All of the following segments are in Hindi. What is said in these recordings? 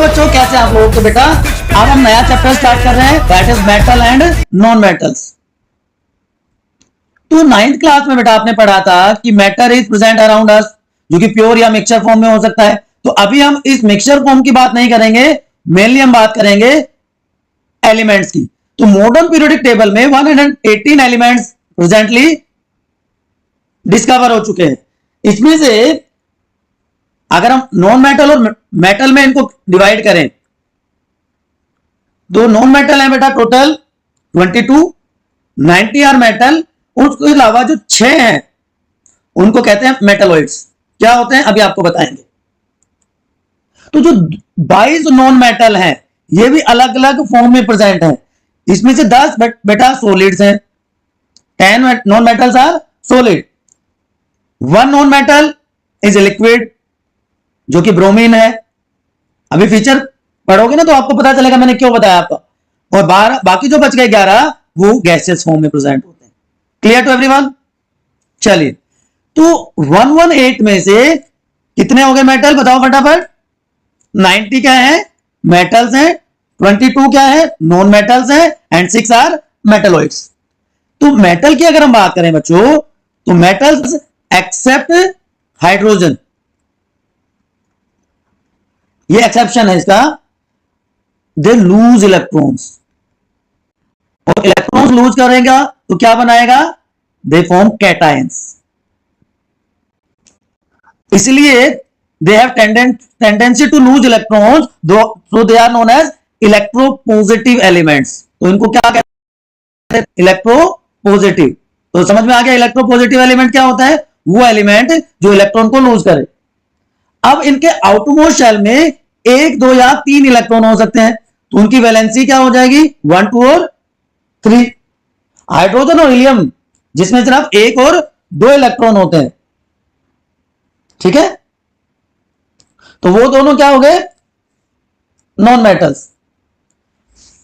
बच्चों, कैसे आप लोग? तो बेटा अब हम नया चैप्टर स्टार्ट कर रहे हैं, that is metal and non metals. तो 9th क्लास में बेटा आपने पढ़ा था कि matter is present around us, जो कि प्योर या मिक्सचर फॉर्म में हो सकता है। तो अभी हम इस मिक्सचर फॉर्म की बात नहीं करेंगे, मेनली हम बात करेंगे एलिमेंट्स की। तो मॉडर्न पीरियोडिक टेबल में 118 एलिमेंट्स प्रेजेंटली डिस्कवर हो चुके हैं। इसमें से अगर हम नॉन मेटल और मेटल में इनको डिवाइड करें तो नॉन मेटल है बेटा टोटल 22, 90 आर मेटल। उसके अलावा जो 6 हैं उनको कहते हैं मेटलॉइड्स। क्या होते हैं अभी आपको बताएंगे। तो जो 22 नॉन मेटल हैं ये भी अलग अलग फॉर्म में प्रेजेंट हैं। इसमें से 10 बेटा सॉलिड्स हैं, 10 non metals are solid, 1 non metal is liquid जो कि ब्रोमीन है। अभी फीचर पढ़ोगे ना तो आपको पता चलेगा मैंने क्यों बताया आपका। और बाकी जो बच गए 11 वो गैसियस फॉर्म में प्रेजेंट होते हैं। Clear to everyone? चलिए, तो 118 में से कितने हो गए मेटल बताओ फटाफट। 90 क्या है? मेटल्स हैं, 22 क्या है? नॉन मेटल्स हैं, एंड 6 आर मेटलॉइड्स। तो मेटल की अगर हम बात करें बच्चों तो मेटल्स एक्सेप्ट हाइड्रोजन, ये एक्सेप्शन है इसका, दे लूज इलेक्ट्रॉन्स। और इलेक्ट्रॉन्स लूज करेगा तो क्या बनाएगा? They form cations. इसलिए they have tendency to lose electrons, so they are known as electropositive elements. तो इनको क्या कहते हैं? इलेक्ट्रोपॉजिटिव। तो समझ में आ गया इलेक्ट्रोपॉजिटिव एलिमेंट क्या होता है? वो एलिमेंट जो इलेक्ट्रॉन को लूज करे। अब इनके आउटरमोस्ट शेल में 1, 2 या 3 इलेक्ट्रॉन हो सकते हैं, तो उनकी वैलेंसी क्या हो जाएगी? 1, 2 और 3। हाइड्रोजन और हीलियम जिसमें सिर्फ 1 और 2 इलेक्ट्रॉन होते हैं, ठीक है? तो वो दोनों क्या हो गए? Non metals.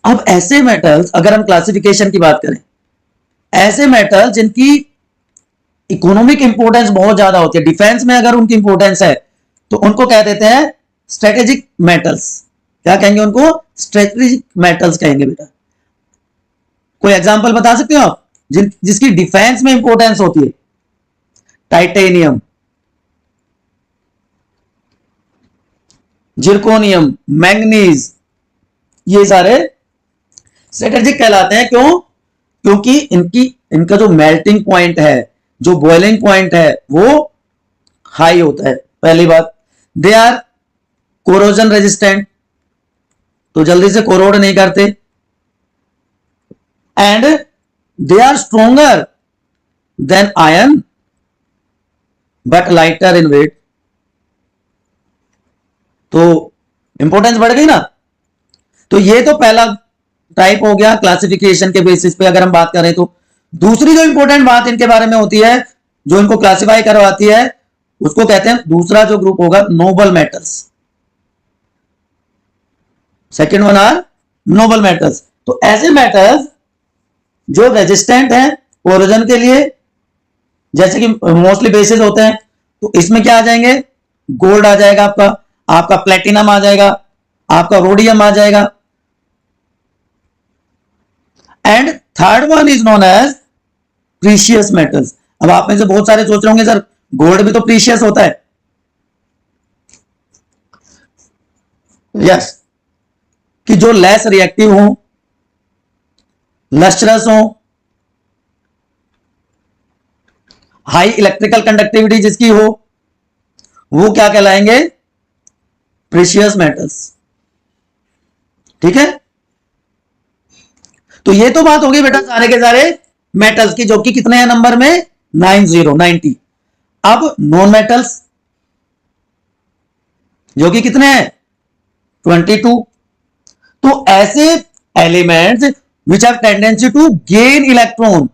अब ऐसे मेटल्स अगर हम क्लासिफिकेशन की बात करें, ऐसे मेटल जिनकी इकोनॉमिक इंपोर्टेंस बहुत ज्यादा होती है, डिफेंस में अगर उनकी इंपोर्टेंस है तो उनको कह देते हैं स्ट्रेटेजिक मेटल्स। क्या कहेंगे उनको? स्ट्रेटेजिक मेटल्स कहेंगे बेटा। कोई एग्जांपल बता सकते हो आप जिसकी डिफेंस में इंपोर्टेंस होती है? टाइटेनियम, जिरकोनियम, मैंगनीज, ये सारे स्ट्रेटेजिक कहलाते हैं। क्यों? क्योंकि इनका जो मेल्टिंग पॉइंट है, जो बॉइलिंग पॉइंट है वो हाई होता है, पहली बात। दे आर कोरोजन रेजिस्टेंट, तो जल्दी से कोरोड नहीं करते। And they are stronger than iron but lighter in weight. तो इंपोर्टेंस बढ़ गई ना। तो ये तो पहला टाइप हो गया क्लासिफिकेशन के बेसिस पे अगर हम बात करें तो। दूसरी जो इंपॉर्टेंट बात इनके बारे में होती है, जो इनको क्लासिफाई करवाती है, उसको कहते हैं, दूसरा जो ग्रुप होगा noble metals. Second one are noble metals. तो ऐसे मेटल्स जो रेजिस्टेंट हैं कोरोजन के लिए, जैसे कि मोस्टली बेसिस होते हैं, तो इसमें क्या आ जाएंगे? गोल्ड आ जाएगा, आपका प्लेटिनम आ जाएगा, आपका रोडियम आ जाएगा। And third one is known as precious metals. अब आप में से बहुत सारे सोच रहे होंगे सर गोल्ड भी तो प्रीशियस होता है। यस, कि जो लेस रिएक्टिव हो, लस्ट्रस हो, हाई इलेक्ट्रिकल कंडक्टिविटी जिसकी हो, वो क्या कहलाएंगे? Precious metals. ठीक है? तो ये तो बात होगी बेटा सारे के सारे मेटल्स की, जो कि कितने हैं नंबर में? 90। अब नॉन मेटल्स जो कि कितने हैं? 22। तो ऐसे elements which have tendency to gain electron,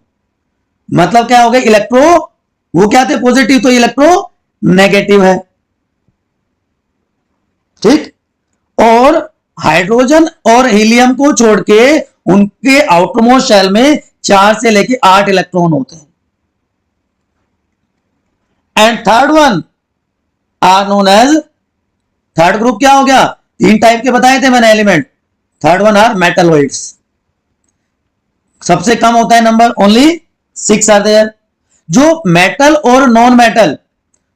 मतलब क्या हो गए? इलेक्ट्रो, वो क्या थे? पॉजिटिव, तो इलेक्ट्रो नेगेटिव है, ठीक? और हाइड्रोजन और हीलियम को छोड़ के उनके आउटरमोस्ट शेल में 4 से लेके 8 इलेक्ट्रॉन होते हैं। And third one are known as, third group क्या हो गया? 3 टाइप के बताए थे मैंने element, third one are metalloids, सबसे कम होता है नंबर, ओनली 6 आर देयर। जो मेटल और नॉन मेटल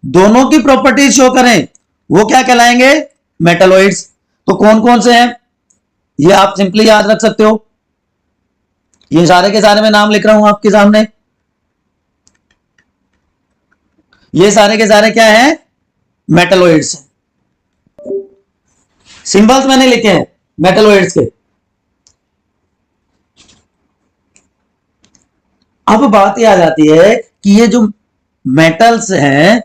दोनों की प्रॉपर्टीज शो करें वो क्या कहलाएंगे, मेटलॉइड्स। तो कौन कौन से हैं ये आप सिंपली याद रख सकते हो, ये सारे के सारे मैं नाम लिख रहा हूं आपके सामने, ये सारे के सारे क्या हैं, मेटलॉइड्स। सिंबल्स मैंने लिखे हैं मेटलॉइड्स के। अब बात यह आ जाती है कि ये जो मेटल्स हैं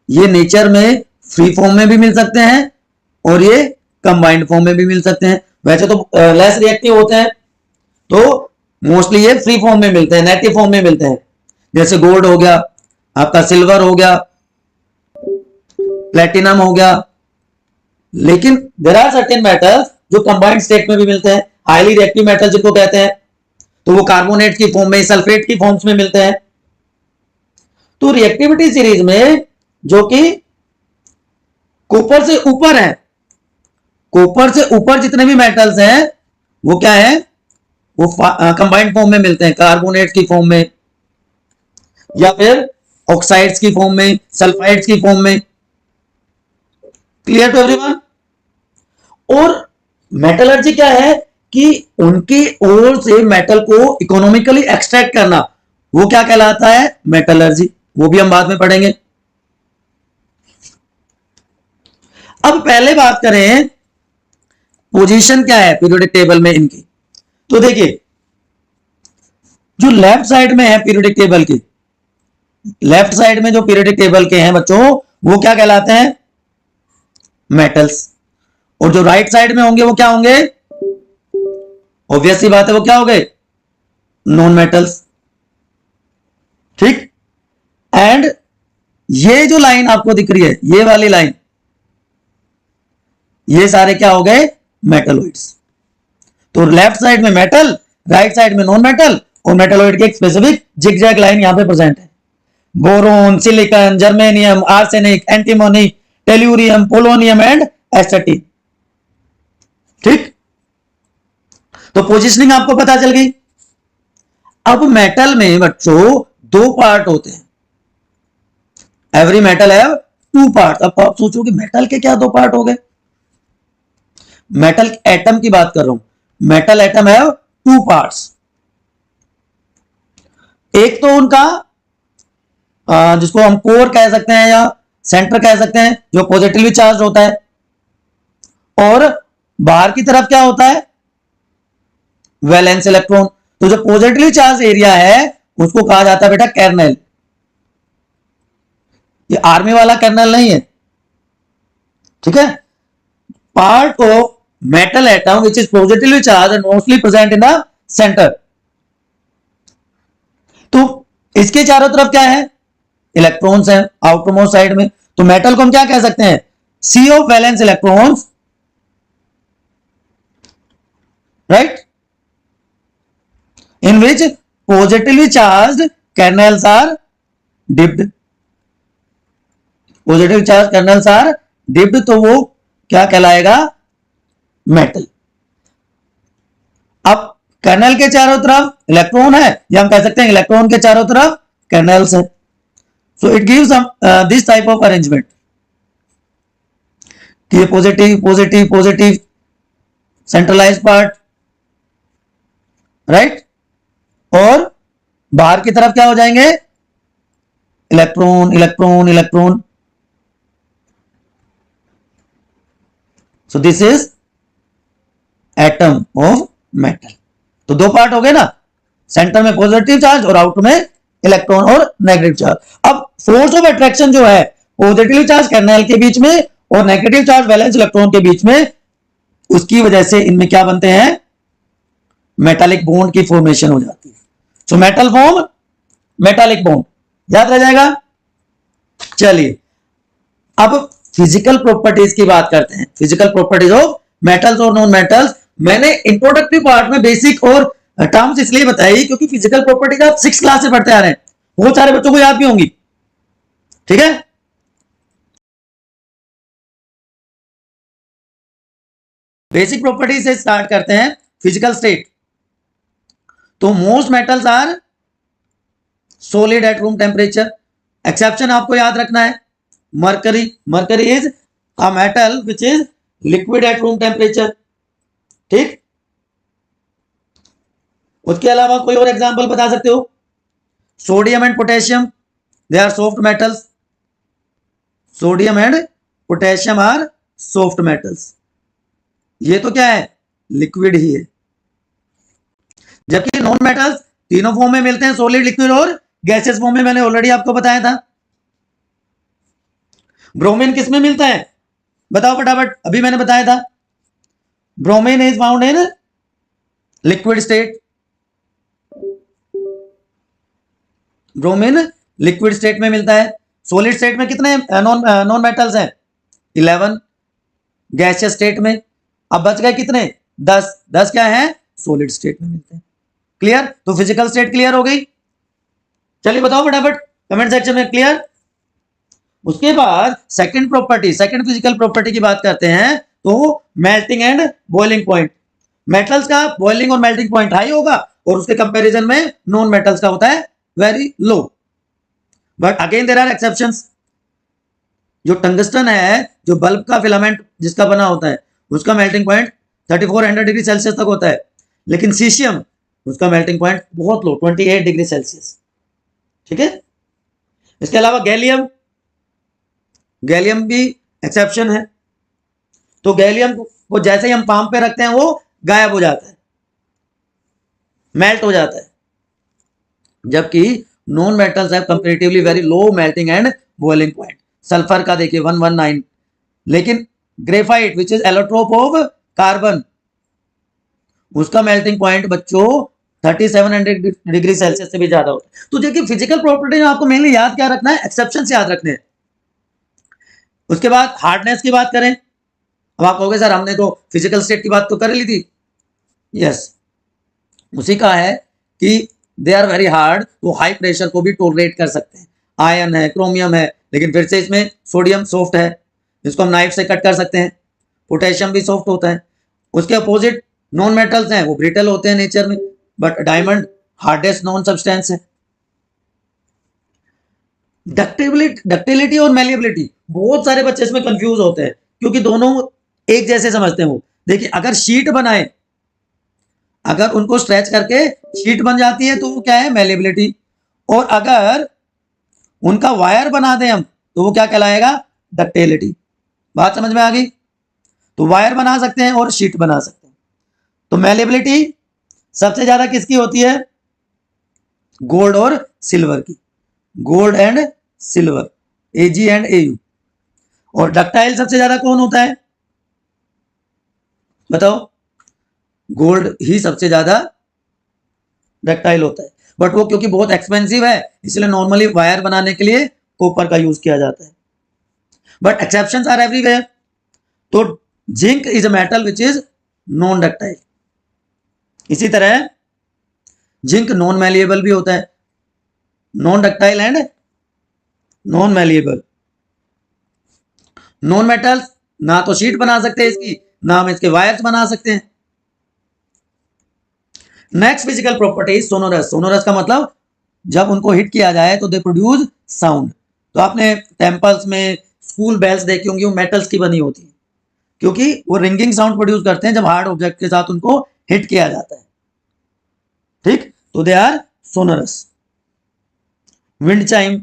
ये नेचर में फ्री फॉर्म में भी मिल सकते हैं और ये कंबाइंड फॉर्म में भी मिल सकते हैं। वैसे तो लेस रिएक्टिव होते हैं, तो मोस्टली ये फ्री फॉर्म में मिलते हैं, नेटिव फॉर्म में मिलते हैं। जैसे गोल्ड हो गया आपका, सिल्वर हो गया, प्लेटिनम हो गया। लेकिन देयर आर सर्टेन मेटल्स जो कंबाइंड स्टेट में भी मिलते हैं, हाईली रिएक्टिव मेटल जिनको कहते हैं, तो वो कार्बोनेट की फॉर्म में, सल्फेट की फॉर्म्स में मिलते हैं। तो रिएक्टिविटी सीरीज में जो कि कॉपर से ऊपर है, कॉपर से ऊपर जितने भी मेटल्स हैं वो क्या है, वो कंबाइंड फॉर्म में मिलते हैं, कार्बोनेट की फॉर्म में या फिर ऑक्साइड्स की फॉर्म में, सल्फाइड्स की फॉर्म में। Clear to everyone. और मेटलर्जी क्या है कि उनकी ओर से मेटल को इकोनॉमिकली एक्सट्रैक्ट करना, वो क्या कहलाता है, मेटलर्जी। वो भी हम बाद में पढ़ेंगे। अब पहले बात करें पोजीशन क्या है पीरियोडिक टेबल में इनकी। तो देखिए जो लेफ्ट साइड में है पीरियोडिक टेबल की, लेफ्ट साइड में जो पीरियोडिक टेबल के हैं बच्चों वो क्या कहलाते हैं, मेटल्स। और जो राइट साइड में होंगे वो क्या होंगे, ऑब्वियस सी बात है वो क्या हो गए, नॉन मेटल्स। ठीक। एंड ये जो लाइन आपको दिख रही है, ये वाली लाइन, ये सारे क्या हो गए, मेटलॉइड्स। तो लेफ्ट साइड में मेटल, राइट साइड में नॉन मेटल, और मेटलॉइड की एक स्पेसिफिक जिगजैग लाइन यहां पे प्रेजेंट है। Boron, silicon, germanium, arsenic, antimony, tellurium, polonium and एस्टेटिन। ठीक। तो पोजीशनिंग आपको पता चल गई। अब मेटल में बच्चों 2 पार्ट होते हैं, एवरी मेटल हैव 2 पार्ट। अब आप सोचो कि मेटल के क्या 2 पार्ट हो गए, मेटल एटम की बात कर रहा हूं। Metal atom have 2 parts. एक तो उनका जिसको हम कोर कह सकते हैं या सेंटर कह सकते हैं, जो पॉजिटिवली चार्ज होता है, और बाहर की तरफ क्या होता है, वैलेंस इलेक्ट्रॉन। तो जो पॉजिटिवली चार्ज एरिया है उसको कहा जाता है बेटा कर्नेल। ये आर्मी वाला कर्नेल नहीं है, ठीक है। Part of metal atom which is positively charge and mostly present in the centre. तो इसके चारों तरफ क्या है, इलेक्ट्रॉन्स हैं आउटरमोस्ट साइड में। तो मेटल को हम क्या कह सकते हैं, sea of valence electrons, right, in which positively charged kernels are dipped. Positive charged kernels are dipped, तो वो क्या कहलाएगा, मेटल। अब कर्नल के चारों तरफ इलेक्ट्रॉन है, या हम कह सकते हैं इलेक्ट्रॉन के चारों तरफ कर्नल्स है। So it gives this type of arrangement कि ये positive positive positive centralise part, right, और बाहर की तरफ क्या हो जाएंगे, electron electron electron. So this is atom of metal. तो 2 पार्ट हो गए ना, सेंटर में पॉजिटिव चार्ज और आउटर में इलेक्ट्रॉन और नेगेटिव चार्ज। अब फोर्स ऑफ अट्रैक्शन जो है पॉजिटिव चार्ज कर्नेल के बीच में और नेगेटिव चार्ज वैलेंस इलेक्ट्रॉन के बीच में, उसकी वजह से इनमें क्या बनते हैं, मेटालिक बॉन्ड की फॉर्मेशन हो जाती है। So metal form metallic bond, याद रह जाएगा। चलिए अब फिजिकल प्रॉपर्टीज की बात करते हैं, फिजिकल प्रॉपर्टीज ऑफ मेटल्स और नॉन मेटल्स। मैंने इंट्रोडक्टरी पार्ट में बेसिक और टर्म्स इसलिए बताई क्योंकि फिजिकल प्रॉपर्टीज आप 6 क्लास से पढ़ते आ रहे हैं, बहुत सारे बच्चों को याद भी होंगी, ठीक है। बेसिक प्रॉपर्टी से स्टार्ट करते हैं। फिजिकल स्टेट, तो most metals are solid at room temperature. Exception आपको याद रखना है, mercury, mercury is a metal which is liquid at room temperature. ठीक, उसके अलावा कोई और एग्जांपल बता सकते हो? Sodium and potassium, they are soft metals. Sodium and potassium are soft metals. ये तो क्या है, लिक्विड ही है। जबकि नॉन मेटल्स तीनों फॉर्म में मिलते हैं, सॉलिड, लिक्विड और गैसेस फॉर्म में। मैंने ऑलरेडी आपको बताया था। ब्रोमीन किस में मिलता है, बताओ फटाफट, अभी मैंने बताया था। Bromine is found in liquid state. Bromine liquid state में मिलता है। सॉलिड स्टेट में कितने नॉन मेटल्स हैं, 11। गैसियस स्टेट में अब बच गए कितने, 10। 10 क्या है, सॉलिड स्टेट में मिलते हैं। क्लियर? तो फिजिकल स्टेट क्लियर हो गई। चलिए बताओ फटाफट कमेंट सेक्शन में, क्लियर? उसके बाद second property, second physical property की बात करते हैं, तो melting and boiling point. Metals का बॉइलिंग और मेल्टिंग पॉइंट हाई होगा और उसके कंपैरिजन में नॉन मेटल्स का होता है very low. But again there are exceptions. जो टंगस्टन है, जो बल्ब का फिलामेंट जिसका बना होता है, उसका मेल्टिंग पॉइंट 3400 डिग्री सेल्सियस तक होता है। लेकिन सीशियम, उसका मेल्टिंग पॉइंट बहुत लो, 28 डिग्री सेल्सियस। ठीक है, इसके अलावा गैलियम, गैलियम भी एक्सेप्शन है। तो गैलियम को जैसे ही हम पाम पे रखते हैं वो गायब हो जाता है, मेल्ट हो जाता है। जबकि non metals have comparatively very low melting and boiling point. Sulphur का देखिए 119, लेकिन graphite which is allotrope of carbon, उसका मेल्टिंग पॉइंट बच्चों 3700 डिग्री सेल्सियस से भी ज्यादा होता है। तो देखिए फिजिकल प्रॉपर्टी में आपको मेनली याद क्या रखना है, एक्सेप्शन याद रखने हैं। उसके बाद हार्डनेस की बात करें। अब आप कहोगे सर हमने तो फिजिकल स्टेट की बात तो कर ली थी। यस, उसी का है कि दे आर वेरी हार्ड, तो हाई प्रेशर को भी टॉलरेट कर सकते हैं। आयरन है, क्रोमियम है, लेकिन फिर से इसमें सोडियम सॉफ्ट है, इसको हम नाइफ से कट कर सकते हैं। पोटेशियम भी सॉफ्ट होता है। उसके अपोजिट नॉन मेटल्स हैं, वो ब्रिटल होते हैं नेचर में, but diamond hardest non substance है। डक्टिलिटी और मेलिएबिलिटी, बहुत सारे बच्चे इसमें कंफ्यूज होते हैं क्योंकि दोनों एक जैसे समझते हैं वो। देखिए अगर शीट बनाए, अगर उनको स्ट्रेच करके शीट बन जाती है तो वो क्या है, मेलिएबिलिटी। और अगर उनका वायर बना दें हम तो वो क्या कहलाएगा, डक्टिलिटी। बात समझ में आ गई? तो वायर बना सकते हैं और शीट बना सकते हैं। तो मेलिएबिलिटी सबसे ज्यादा किसकी होती है, गोल्ड और सिल्वर की, gold and silver, AG and AU. और डक्टाइल सबसे ज्यादा कौन होता है, बताओ? गोल्ड ही सबसे ज्यादा डक्टाइल होता है, बट वो क्योंकि बहुत एक्सपेंसिव है इसलिए नॉर्मली वायर बनाने के लिए कॉपर का यूज किया जाता है। But exceptions are everywhere. तो zinc is a metal which is non ductile. इसी तरह जिंक नॉन मैलिएबल भी होता है, non ductile and non malleable. Non metals ना तो शीट बना सकते हैं इसकी, ना हम इसके वायर्स बना सकते हैं। Next physical property sonorous. Sonorous का मतलब जब उनको हिट किया जाए तो दे प्रोड्यूस साउंड। तो आपने टेम्पल्स में स्कूल बेल्स देखी होंगी, वो मेटल्स की बनी होती है क्योंकि वो रिंगिंग साउंड प्रोड्यूस करते हैं जब हार्ड ऑब्जेक्ट के साथ उनको हिट किया जाता है। ठीक, तो they are sonorous. Wind chime,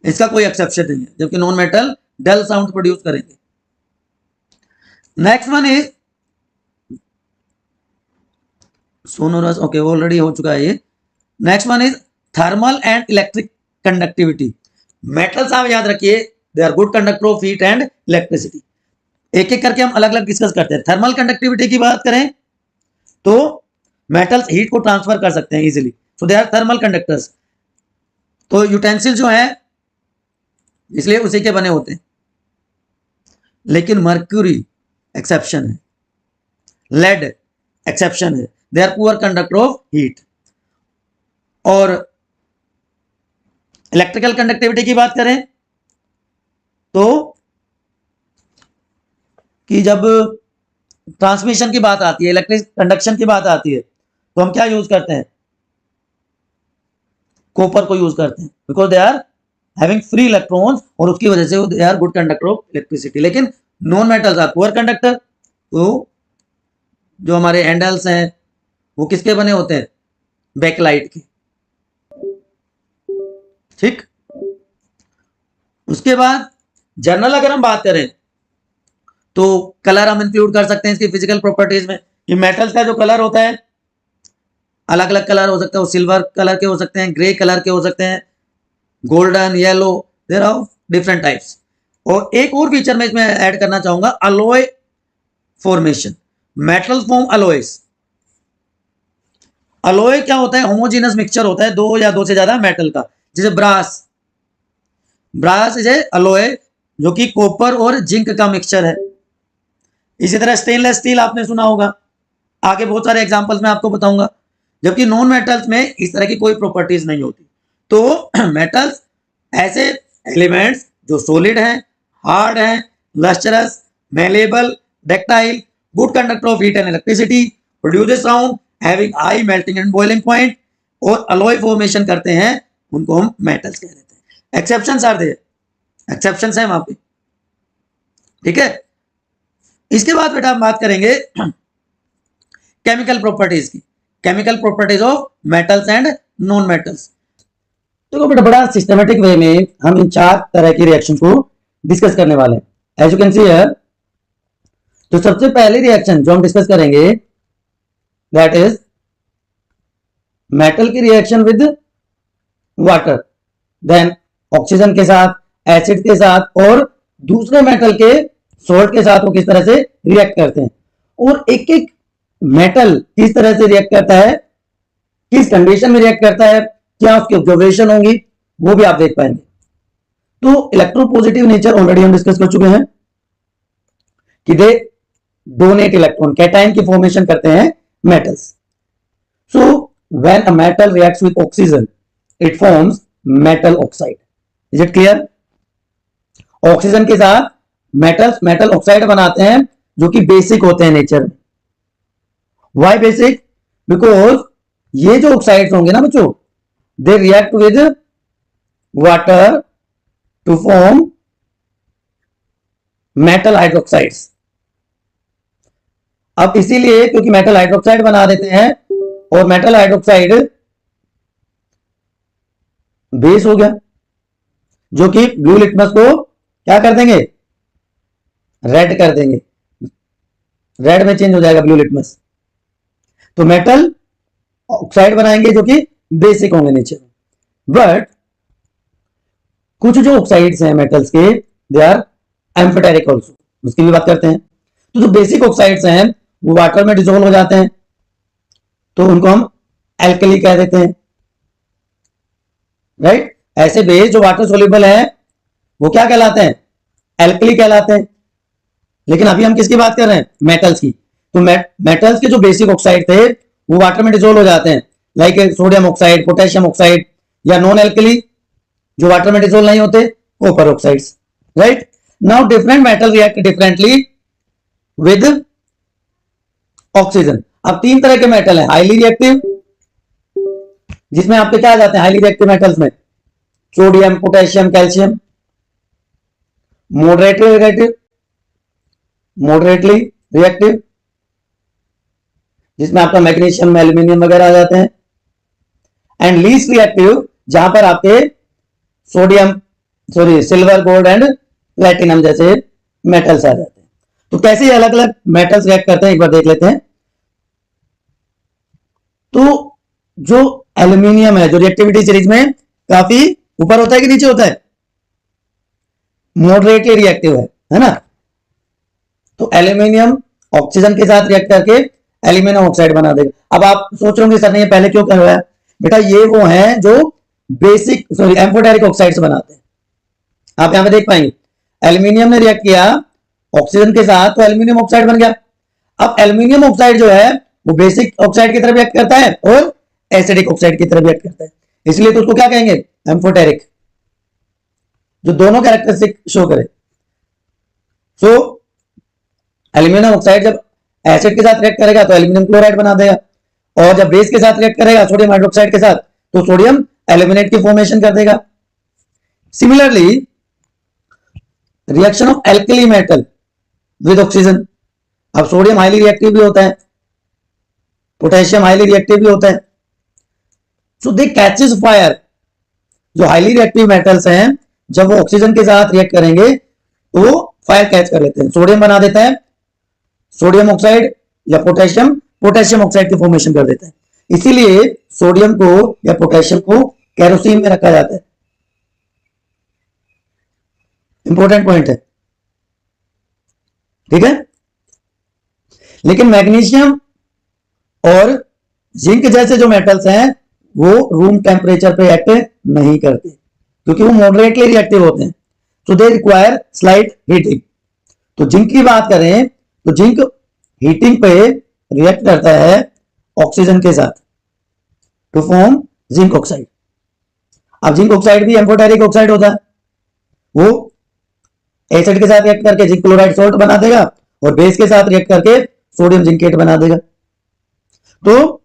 इसका कोई एक्सेप्शन नहीं है, जबकि non metal dull sound produce करेंगे। Next one is sonorous, okay already हो चुका है ये। Next one is thermal and electric conductivity. Metals आप याद रखिए, they are good conductor of heat and electricity. एक एक करके हम अलग अलग डिस्कस करते हैं। थर्मल कंडक्टिविटी की बात करें तो मेटल्स हीट को ट्रांसफर कर सकते हैं easily, so they are thermal conductors. तो यूटेंसिल जो है इसलिए उसी के बने होते हैं। लेकिन मर्क्यूरी एक्सेप्शन है, लेड एक्सेप्शन है, they are poor conductor of heat. और इलेक्ट्रिकल कंडक्टिविटी की बात करें तो कि जब ट्रांसमिशन की बात आती है, इलेक्ट्रिक कंडक्शन की बात आती है, तो हम क्या यूज करते हैं? कॉपर को यूज करते हैं, because they are having free electrons, और उसकी वजह से they are good conductor of electricity. लेकिन non metals are poor conductor. तो जो हमारे हैंडल्स हैं वो किसके बने होते हैं? बैकलाइट के। ठीक। उसके बाद जनरल अगर हम बात करें तो कलर हम इंक्लूड कर सकते हैं इसकी फिजिकल प्रॉपर्टीज में, कि मेटल्स का जो कलर होता है अलग अलग कलर हो सकता है, वो सिल्वर कलर के हो सकते हैं, ग्रे कलर के हो सकते हैं, golden, yellow, there are different types. और एक और फीचर मैं इसमें ऐड करना चाहूंगा, alloy formation. Metal form alloys. Alloy क्या होता है? होमोजेनस मिक्सचर होता है दो या दो से ज्यादा मेटल का। जैसे brass, brass is a alloy जो कि कॉपर और जिंक का मिक्सचर है। इसी तरह स्टेनलेस स्टील आपने सुना होगा, आगे बहुत सारे एग्जांपल्स मैं आपको बताऊंगा। जबकि नॉन मेटल्स में इस तरह की कोई प्रॉपर्टीज नहीं होती। तो मेटल्स ऐसे एलिमेंट्स जो सॉलिड हैं, हार्ड हैं, lustrous, malleable, ductile, good conductor of heat and electricity, produces sound, having high melting and boiling point, और अलॉय फॉर्मेशन करते हैं, उनको हम मेटल्स कह देते हैं। एक्सेप्शंस आर देयर, एक्सेप्शंस हैं वहां पे। ठीक है। इसके बाद बेटा हम बात करेंगे केमिकल प्रॉपर्टीज की, chemical properties of metals and non metals. तो बेटा बड़ा सिस्टमेटिक वे में हम इन चार तरह की रिएक्शन को डिस्कस करने वाले हैं। As you can see here, तो सबसे पहली रिएक्शन जो हम डिस्कस करेंगे दैट इज मेटल की reaction with water, then oxygen के साथ, एसिड के साथ, और दूसरे मेटल के सॉल्ट के साथ वो किस तरह से रिएक्ट करते हैं, और एक एक मेटल किस तरह से रिएक्ट करता है, किस कंडीशन में रिएक्ट करता है, क्या उसकी ऑब्जर्वेशन होंगी, वो भी आप देख पाएंगे। तो इलेक्ट्रोपॉजिटिव नेचर ऑलरेडी हम डिस्कस कर चुके हैं कि दे डोनेट इलेक्ट्रॉन, कैटायन की फॉर्मेशन करते हैं metals. So when a metal reacts with oxygen it forms metal oxide. Is it clear? Oxygen के साथ मेटल्स मेटल ऑक्साइड बनाते हैं जो कि बेसिक होते हैं नेचर में। Why basic? बिकॉज ये जो ऑक्साइड्स होंगे ना बच्चों, they react with water to form metal hydroxides. अब इसीलिए क्योंकि मेटल हाइड्रोक्साइड बना देते हैं, और मेटल हाइड्रोक्साइड बेस हो गया, जो कि ब्लू लिटमस को क्या कर देंगे? रेड कर देंगे, रेड में चेंज हो जाएगा ब्लू लिटमस। तो मेटल ऑक्साइड बनाएंगे जो कि बेसिक होंगे नेचर में। बट कुछ जो ऑक्साइड्स हैं मेटल्स के, दे आर एम्फोटेरिक ऑल्सो, उसकी भी बात करते हैं। तो जो बेसिक ऑक्साइड्स हैं वो वाटर में डिसॉल्व हो जाते हैं, तो उनको हम एल्कली कह देते हैं, राइट। ऐसे बेस जो वाटर सोल्यूबल है वो क्या कहलाते हैं? एल्कली कहलाते हैं। लेकिन अभी हम किसकी बात कर रहे हैं? मेटल्स की। तो मेटल्स के जो बेसिक ऑक्साइड थे वो वाटर में डिसॉल्व हो जाते हैं, like sodium oxide, potassium oxide, या नॉन एल्कली जो वाटर में डिसॉल्व नहीं होते, copper oxides, right. Now different metal react differently with oxygen. अब तीन तरह के मेटल है, हाईली रिएक्टिव, जिसमें आपके क्या आ जाते हैं हाईली रिएक्टिव मेटल्स में? Sodium, potassium, calcium. Moderately reactive, moderately reactive, जिसमें आपका मैग्नीशियम, एल्यूमिनियम वगैरह आ जाते हैं। एंड लीस्ट रिएक्टिव, जहां पर आपके सिल्वर, गोल्ड एंड प्लेटिनम जैसे मेटल्स आ जाते हैं। तो कैसे अलग अलग मेटल्स रिएक्ट करते हैं एक बार देख लेते हैं। तो जो एल्यूमिनियम है, जो रिएक्टिविटी सीरीज में काफी ऊपर होता है कि नीचे होता है? मॉडरेटली रिएक्टिव है ना। तो एल्यूमिनियम ऑक्सीजन के साथ रिएक्ट करके एल्यूमिनियम ऑक्साइड बना देगा। अब आप सोच रहे होंगे सर ने ये पहले क्यों करवाया? बेटा ये वो हैं जो बेसिक एम्फोटेरिक ऑक्साइड्स बनाते हैं। आप यहां पे देख पाएंगे एल्यूमिनियम ने रिएक्ट किया ऑक्सीजन के साथ तो एल्यूमिनियम ऑक्साइड बन गया। अब एल्यूमिनियम ऑक्साइड जो है वो बेसिक ऑक्साइड की तरह रिएक्ट करता है और एसिडिक ऑक्साइड की तरह रिएक्ट करता है, इसलिए तो उसको क्या कहेंगे? एम्फोटेरिक, जो दोनों कैरेक्टरिस्टिक शो करे। सो एल्यूमिनियम ऑक्साइड जब एसिड के साथ रिएक्ट करेगा तो एल्यूमिनियम क्लोराइड बना देगा, और जब बेस के साथ रिएक्ट करेगा सोडियम हाइड्रोक्साइड के साथ तो सोडियम एल्यूमिनेट की फॉर्मेशन कर देगा। Similarly reaction of alkali metal with oxygen, अब सोडियम हाईली रिएक्टिव भी होता है, पोटेशियम हाईली रिएक्टिव भी होता है, सो दे कैचेस फायर। जो हाईली रिएक्टिव मेटल्स हैं जब वो ऑक्सीजन के साथ रिएक्ट करेंगे तो वो फायर कैच कर लेते हैं, सोडियम बना देता है, सोडियम ऑक्साइड या पोटेशियम ऑक्साइड की फॉर्मेशन कर देता है। इसीलिए सोडियम को या पोटेशियम को केरोसिन में रखा जाता है। इंपॉर्टेंट पॉइंट है, ठीक है। लेकिन मैग्नीशियम और जिंक जैसे जो मेटल्स हैं वो रूम टेम्परेचर पे एक्ट नहीं करते क्योंकि वो मॉडरेटली रिएक्टिव होते हैं, तो दे रिक्वायर स्लाइट हीटिंग। तो जिंक की बात करें तो जिंक हीटिंग पे रिएक्ट करता है ऑक्सीजन के साथ टू फॉर्म जिंक ऑक्साइड। अब जिंक ऑक्साइड भी एम्फोटेरिक ऑक्साइड होता है, वो एसिड के साथ रिएक्ट करके जिंक क्लोराइड सॉल्ट बना देगा और बेस के साथ रिएक्ट करके सोडियम जिंकेट बना देगा। तो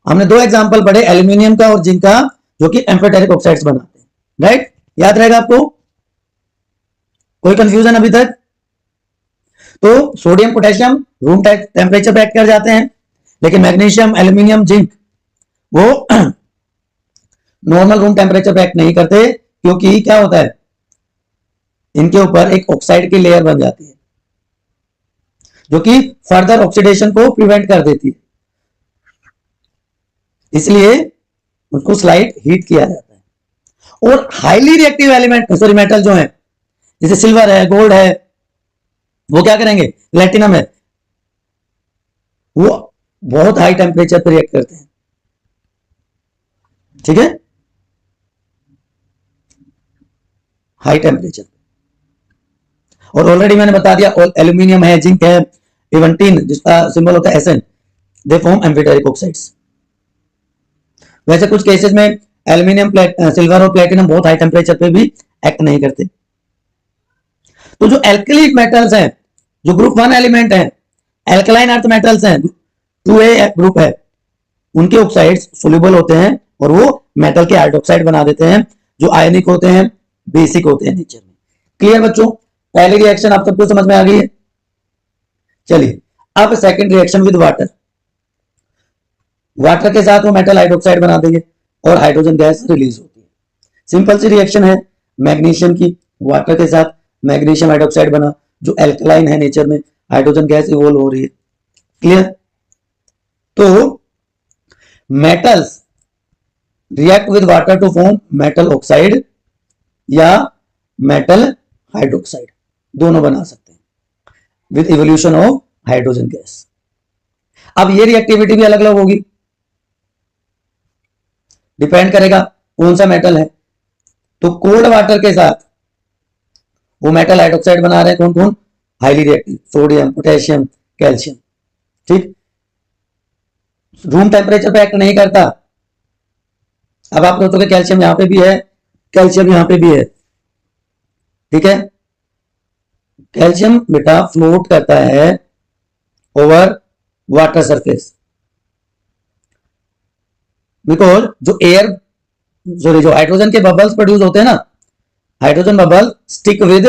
हमने दो एग्जांपल पढ़े एल्यूमिनियम का और जिंक का जो कि एम्फोटेरिक ऑक्साइड्स बनाते हैं, राइट। याद रहेगा आपको, कोई कंफ्यूजन अभी तक? तो सोडियम पोटेशियम रूम टेम्परेचर पे एक्ट कर जाते हैं, लेकिन मैग्नीशियम एल्यूमिनियम जिंक वो नॉर्मल रूम टेम्परेचर पे एक्ट नहीं करते क्योंकि क्या होता है, इनके ऊपर एक ऑक्साइड की लेयर बन जाती है जो कि फर्दर ऑक्सीडेशन को प्रिवेंट कर देती है, इसलिए उसको स्लाइट हीट किया जाता है। और highly reactive element sorry metal जो है जैसे सिल्वर है, गोल्ड है, वो क्या करेंगे, प्लैटिनम है, वो बहुत हाई टेम्परेचर पर रिएक्ट करते हैं, ठीक है, हाई टेम्परेचर। और ऑलरेडी मैंने बता दिया एल्यूमिनियम है, जिंक है, इवन टिन जिसका सिंबल होता है Sn, they form amphoteric oxides. वैसे कुछ केसेस में एल्यूमिनियम सिल्वर और प्लेटिनम बहुत हाई टेम्परेचर पे भी एक्ट नहीं करते। तो जो एल्कली मेटल्स हैं, जो ग्रुप 1 एलिमेंट है, एल्कलाइन अर्थ मेटल्स हैं, 2A ग्रुप है, उनके ऑक्साइड्स सोल्यूबल होते हैं और वो मेटल के हाइड्रोक्साइड बना देते हैं जो आयनिक होते हैं, बेसिक होते हैं नेचर में। क्लियर बच्चों, पहली रिएक्शन आप सबको समझ में आ गई है। चलिए अब second reaction with water, water के साथ वो मेटल हाइड्रोक्साइड बना देंगे और हाइड्रोजन गैस रिलीज होती है। सिंपल सी रिएक्शन है, मैग्नीशियम की वाटर के साथ मैग्नीशियम हाइड्रोक्साइड बना जो एल्कलाइन है नेचर में, हाइड्रोजन गैस इवॉल्व हो रही है। क्लियर? तो metals react with water to form metal oxide या मेटल हाइड्रोक्साइड, दोनों बना सकते हैं with evolution of hydrogen gas. अब ये रिएक्टिविटी भी अलग अलग होगी, डिपेंड करेगा कौन सा मेटल है। तो कोल्ड वाटर के साथ वो मेटल हाइड्रोक्साइड बना रहे हैं कौन कौन, highly reactive, sodium, potassium, calcium, ठीक। रूम टेम्परेचर पे एक्ट नहीं करता। अब आप सोचोगे कैल्शियम यहां पे भी है, कैल्शियम यहां पे भी है, ठीक है। कैल्शियम बेटा फ्लोट करता है ओवर वाटर सरफेस बिकॉज जो एयर सॉरी जो हाइड्रोजन के बबल्स प्रोड्यूस होते हैं ना, hydrogen bubble stick with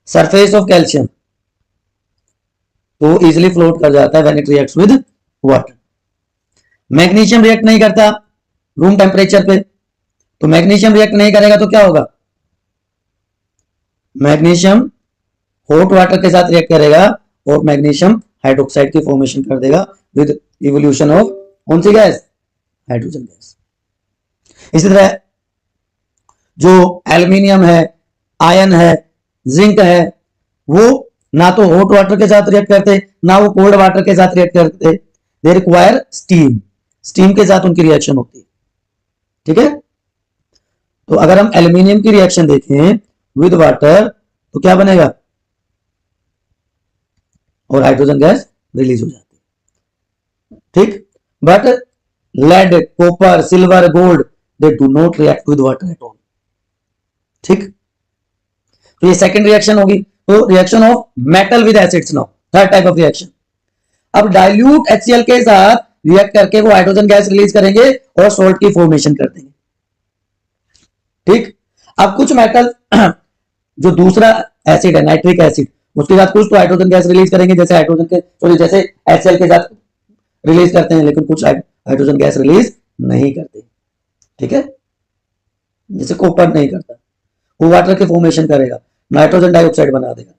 surface of calcium, तो इजिली फ्लोट कर जाता है when it reacts with water. Magnesium react नहीं करता रूम टेम्परेचर पे, तो मैग्नीशियम रिएक्ट नहीं करेगा तो क्या होगा, मैग्नीशियम हॉट वाटर के साथ रिएक्ट करेगा और मैग्नीशियम हाइड्रोक्साइड की फॉर्मेशन कर देगा विद इवोल्यूशन ऑफ कौन सी गैस, हाइड्रोजन गैस। इसी तरह जो एल्यूमिनियम है, आयन है, जिंक है, वो ना तो हॉट वाटर के साथ रिएक्ट करते ना वो कोल्ड वाटर के साथ रिएक्ट करते, दे रिक्वायर स्टीम, स्टीम के साथ उनकी रिएक्शन होती है, ठीक है। तो अगर हम एल्यूमिनियम की रिएक्शन देखें विद वाटर तो क्या बनेगा, और हाइड्रोजन गैस रिलीज हो जाती है, ठीक। But lead, copper, silver, gold they do not react with water at all, ठीक। तो ये सेकंड रिएक्शन होगी। तो reaction of metal with acids now, third type of reaction. अब डाइल्यूट HCl के साथ रिएक्ट करके वो हाइड्रोजन गैस रिलीज करेंगे और सॉल्ट की फॉर्मेशन कर देंगे। ठीक, अब कुछ मेटल जो दूसरा एसिड है नाइट्रिक एसिड, उसके साथ कुछ तो हाइड्रोजन गैस रिलीज करेंगे, जैसे हाइड्रोजन के सॉरी जैसे HCl के साथ रिलीज करते हैं, लेकिन कुछ हाइड्रोजन गैस रिलीज नहीं करते। ठीक है, जैसे कॉपर नहीं करता, वो वाटर के फॉर्मेशन करेगा, नाइट्रोजन डाइऑक्साइड बना देगा।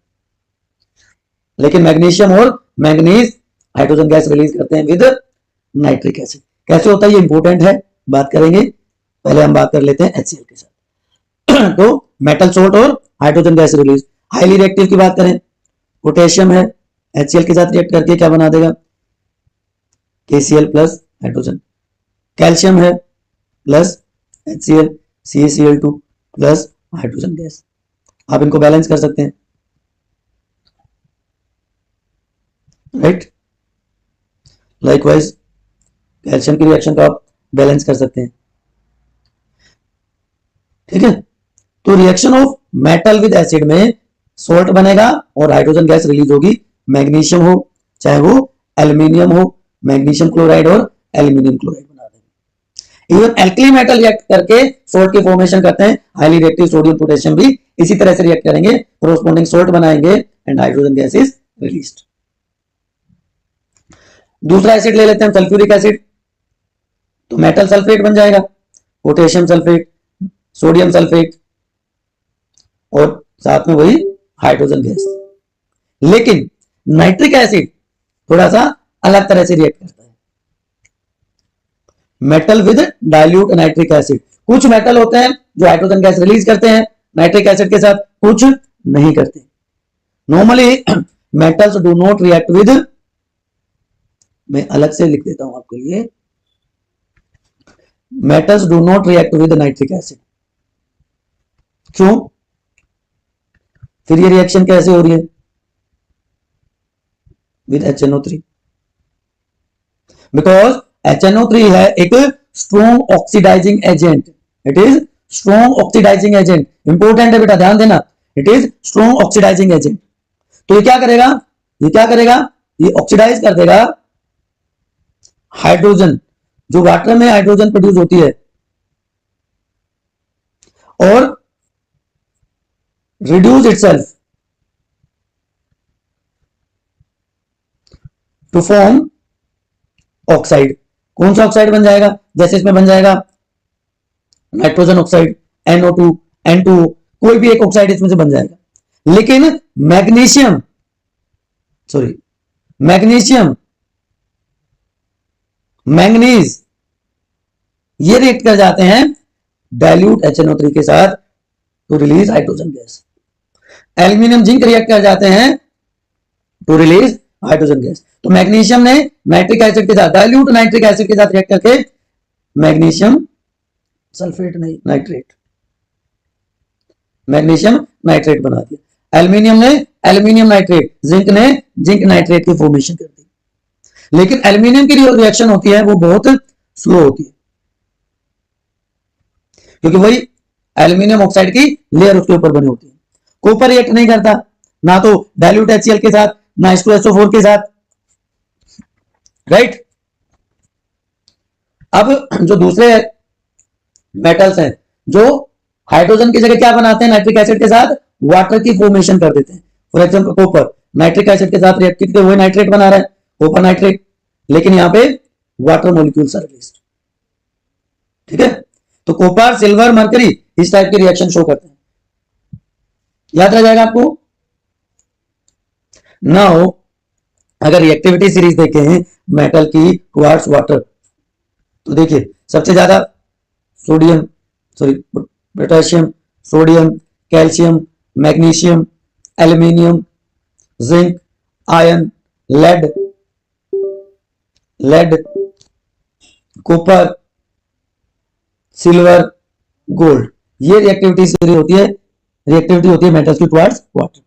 लेकिन मैग्नीशियम और मैंगनीज हाइड्रोजन गैस रिलीज करते हैं विद नाइट्रिक एसिड। कैसे होता है ये इंपॉर्टेंट है, बात करेंगे। पहले हम बात कर लेते हैं HCl के साथ। तो मेटल सोल्ट और hydrogen gas release. Highly reactive की बात करें, पोटेशियम है, HCl के साथ रिएक्ट करके क्या बना देगा, KCl प्लस हाइड्रोजन। कैल्शियम है plus HCl, CaCl2 plus hydrogen gas. आप इनको बैलेंस कर सकते हैं, राइट। लाइकवाइज कैल्शियम की रिएक्शन को आप बैलेंस कर सकते हैं। ठीक है, तो reaction of metal with acid में सॉल्ट बनेगा और हाइड्रोजन गैस रिलीज होगी। मैग्नीशियम हो चाहे वो एल्यूमिनियम हो, मैग्नीशियम क्लोराइड और एल्यूमिनियम क्लोराइड बना देंगे। इवन एल्कली मेटल रिएक्ट करके सॉल्ट की फॉर्मेशन करते हैं। हाईली रिएक्टिव सोडियम पोटेशियम भी इसी तरह से रिएक्ट करेंगे, कोरोस्पोंडिंग सॉल्ट बनाएंगे and hydrogen gas is released. दूसरा एसिड ले लेते हैं सल्फ्यूरिक एसिड, तो मेटल सल्फेट बन जाएगा, पोटेशियम सल्फेट, सोडियम सल्फेट और साथ में वही हाइड्रोजन गैस। लेकिन नाइट्रिक एसिड थोड़ा सा अलग तरह से रिएक्ट करता है। Metal with dilute nitric acid, कुछ मेटल होते हैं जो हाइड्रोजन गैस रिलीज करते हैं नाइट्रिक एसिड के साथ, कुछ नहीं करते। Normally metals do not react with, मैं अलग से लिख देता हूं आपके लिए, metals do not react with nitric acid. क्यों? फिर ये रिएक्शन कैसे हो रही है विद HNO3? बिकॉज HNO3 है एक strong oxidising agent. It is strong oxidising agent, important है बेटा, ध्यान देना, it is strong oxidising agent. तो ये क्या करेगा, ये ऑक्सीडाइज कर देगा हाइड्रोजन, जो वाटर में हाइड्रोजन प्रोड्यूस होती है, और reduce itself to form oxide. कौन सा ऑक्साइड बन जाएगा, जैसे इसमें बन जाएगा नाइट्रोजन ऑक्साइड, NO2, N2, कोई भी एक ऑक्साइड इसमें से बन जाएगा। लेकिन मैग्नीशियम मैंगनीज ये रिएक्ट कर जाते हैं डाइल्यूट HNO3 के साथ to release hydrogen gas. Aluminium zinc react कर जाते हैं टू रिलीज हाइड्रोजन गैस। तो मैग्नीशियम ने नाइट्रिक एसिड के साथ, डाइल्यूट नाइट्रिक एसिड के साथ रिएक्ट करके मैग्नीशियम सल्फेट नहीं, नाइट्रेट, मैग्नीशियम नाइट्रेट बना दिया। एल्यूमिनियम ने एल्यूमिनियम नाइट्रेट, जिंक ने जिंक नाइट्रेट की फॉर्मेशन कर दी। लेकिन एल्यूमिनियम की जो रिएक्शन होती है वो बहुत स्लो होती है, क्योंकि वही एल्यूमिनियम ऑक्साइड की लेयर उसके ऊपर बनी होती है। कॉपर रिएक्ट नहीं करता, ना तो डाइल्यूट HCl के साथ, ना H2SO4 के साथ, राइट। अब जो दूसरे मेटल्स हैं जो हाइड्रोजन की जगह क्या बनाते हैं नाइट्रिक एसिड के साथ, वाटर की फॉर्मेशन कर देते हैं। For example copper nitric acid के साथ रिएक्ट करके वही नाइट्रेट बना रहा है, कॉपर नाइट्रेट, लेकिन यहां पे वाटर मॉलिक्यूल्स आर रिलीज्ड। ठीक है, तो कॉपर, सिल्वर, मरकरी इस टाइप के रिएक्शन शो करते हैं, याद रह जाएगा आपको। नाउ अगर रिएक्टिविटी सीरीज देखें मेटल की टुवर्ड्स वाटर, तो देखिए सबसे ज्यादा potassium, sodium, calcium, magnesium, aluminium, zinc, iron, lead, copper, silver, gold, ये रिएक्टिविटी सीरीज होती है, मेटल्स की टुवर्ड्स वाटर।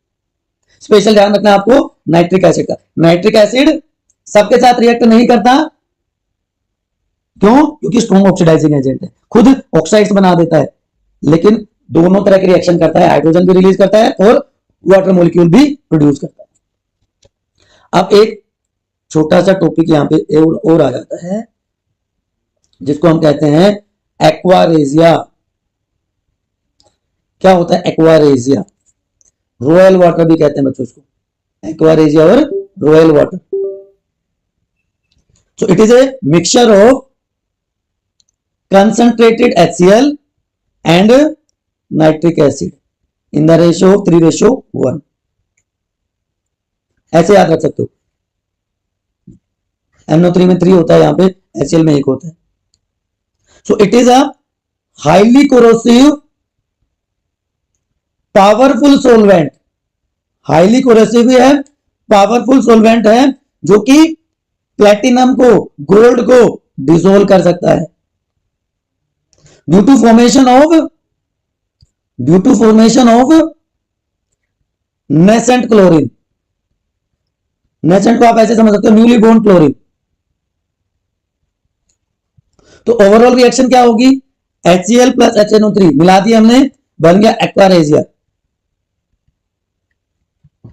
स्पेशल ध्यान रखना आपको नाइट्रिक एसिड का। नाइट्रिक एसिड सबके साथ रिएक्ट नहीं करता, क्यों? क्योंकि स्ट्रॉन्ग ऑक्सीडाइजिंग एजेंट है, खुद ऑक्साइड्स बना देता है, लेकिन दोनों तरह की रिएक्शन करता है, हाइड्रोजन भी रिलीज करता है और वाटर मॉलिक्यूल भी प्रोड्यूस करता है। अब एक छोटा सा टॉपिक यहां पे और आ जाता है, जिसको हम कहते हैं एक्वारेजिया। क्या होता है एक्वारेजिया? रॉयल वाटर भी कहते हैं बच्चों इसको, एक्वारेजिया और royal water. So it is a mixture of concentrated HCl and nitric acid in the ratio of 3:1। ऐसे याद रख सकते हो, NO3 में 3 होता है, यहां पे HCl में 1 होता है। So it is a highly corrosive powerful solvent, highly corrosive है, पावरफुल सोलवेंट है, जो कि प्लेटिनम को, गोल्ड को डिसोल्व कर सकता है due to formation of nascent chlorine. Nascent को आप ऐसे समझ सकते हो, न्यूली बोर्न क्लोरीन। तो ओवरऑल रिएक्शन क्या होगी? HCl प्लस HNO3 मिला दिया हमने, बन गया एक्वारेजिया,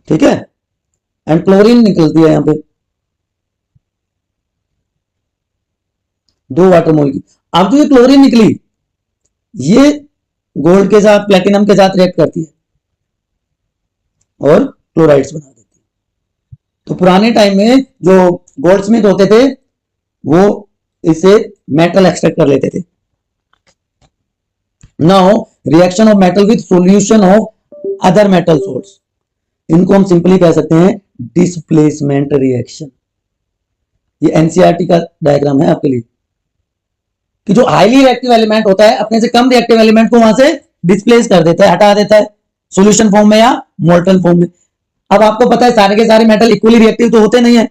ठीक है, एंड क्लोरीन निकलती है यहां पे, 2 वाटर मॉलिक्यूल। अब जो ये क्लोरीन निकली, ये गोल्ड के साथ, प्लेटिनम के साथ रिएक्ट करती है और क्लोराइड्स बना देती है। तो पुराने टाइम में जो गोल्डस्मिथ होते थे, वो इससे मेटल एक्सट्रैक्ट कर लेते थे। Now reaction of metal with solution of other metal source, इनको हम सिंपली कह सकते हैं डिस्प्लेसमेंट रिएक्शन। ये एनसीईआरटी का डायग्राम है आपके लिए, कि जो हाईली रिएक्टिव एलिमेंट होता है, अपने से कम रिएक्टिव एलिमेंट को वहां से डिस्प्लेस कर देता है, हटा देता है, सॉल्यूशन फॉर्म में या मोल्टन फॉर्म में। अब आपको पता है सारे के सारे मेटल इक्वली रिएक्टिव तो होते नहीं है,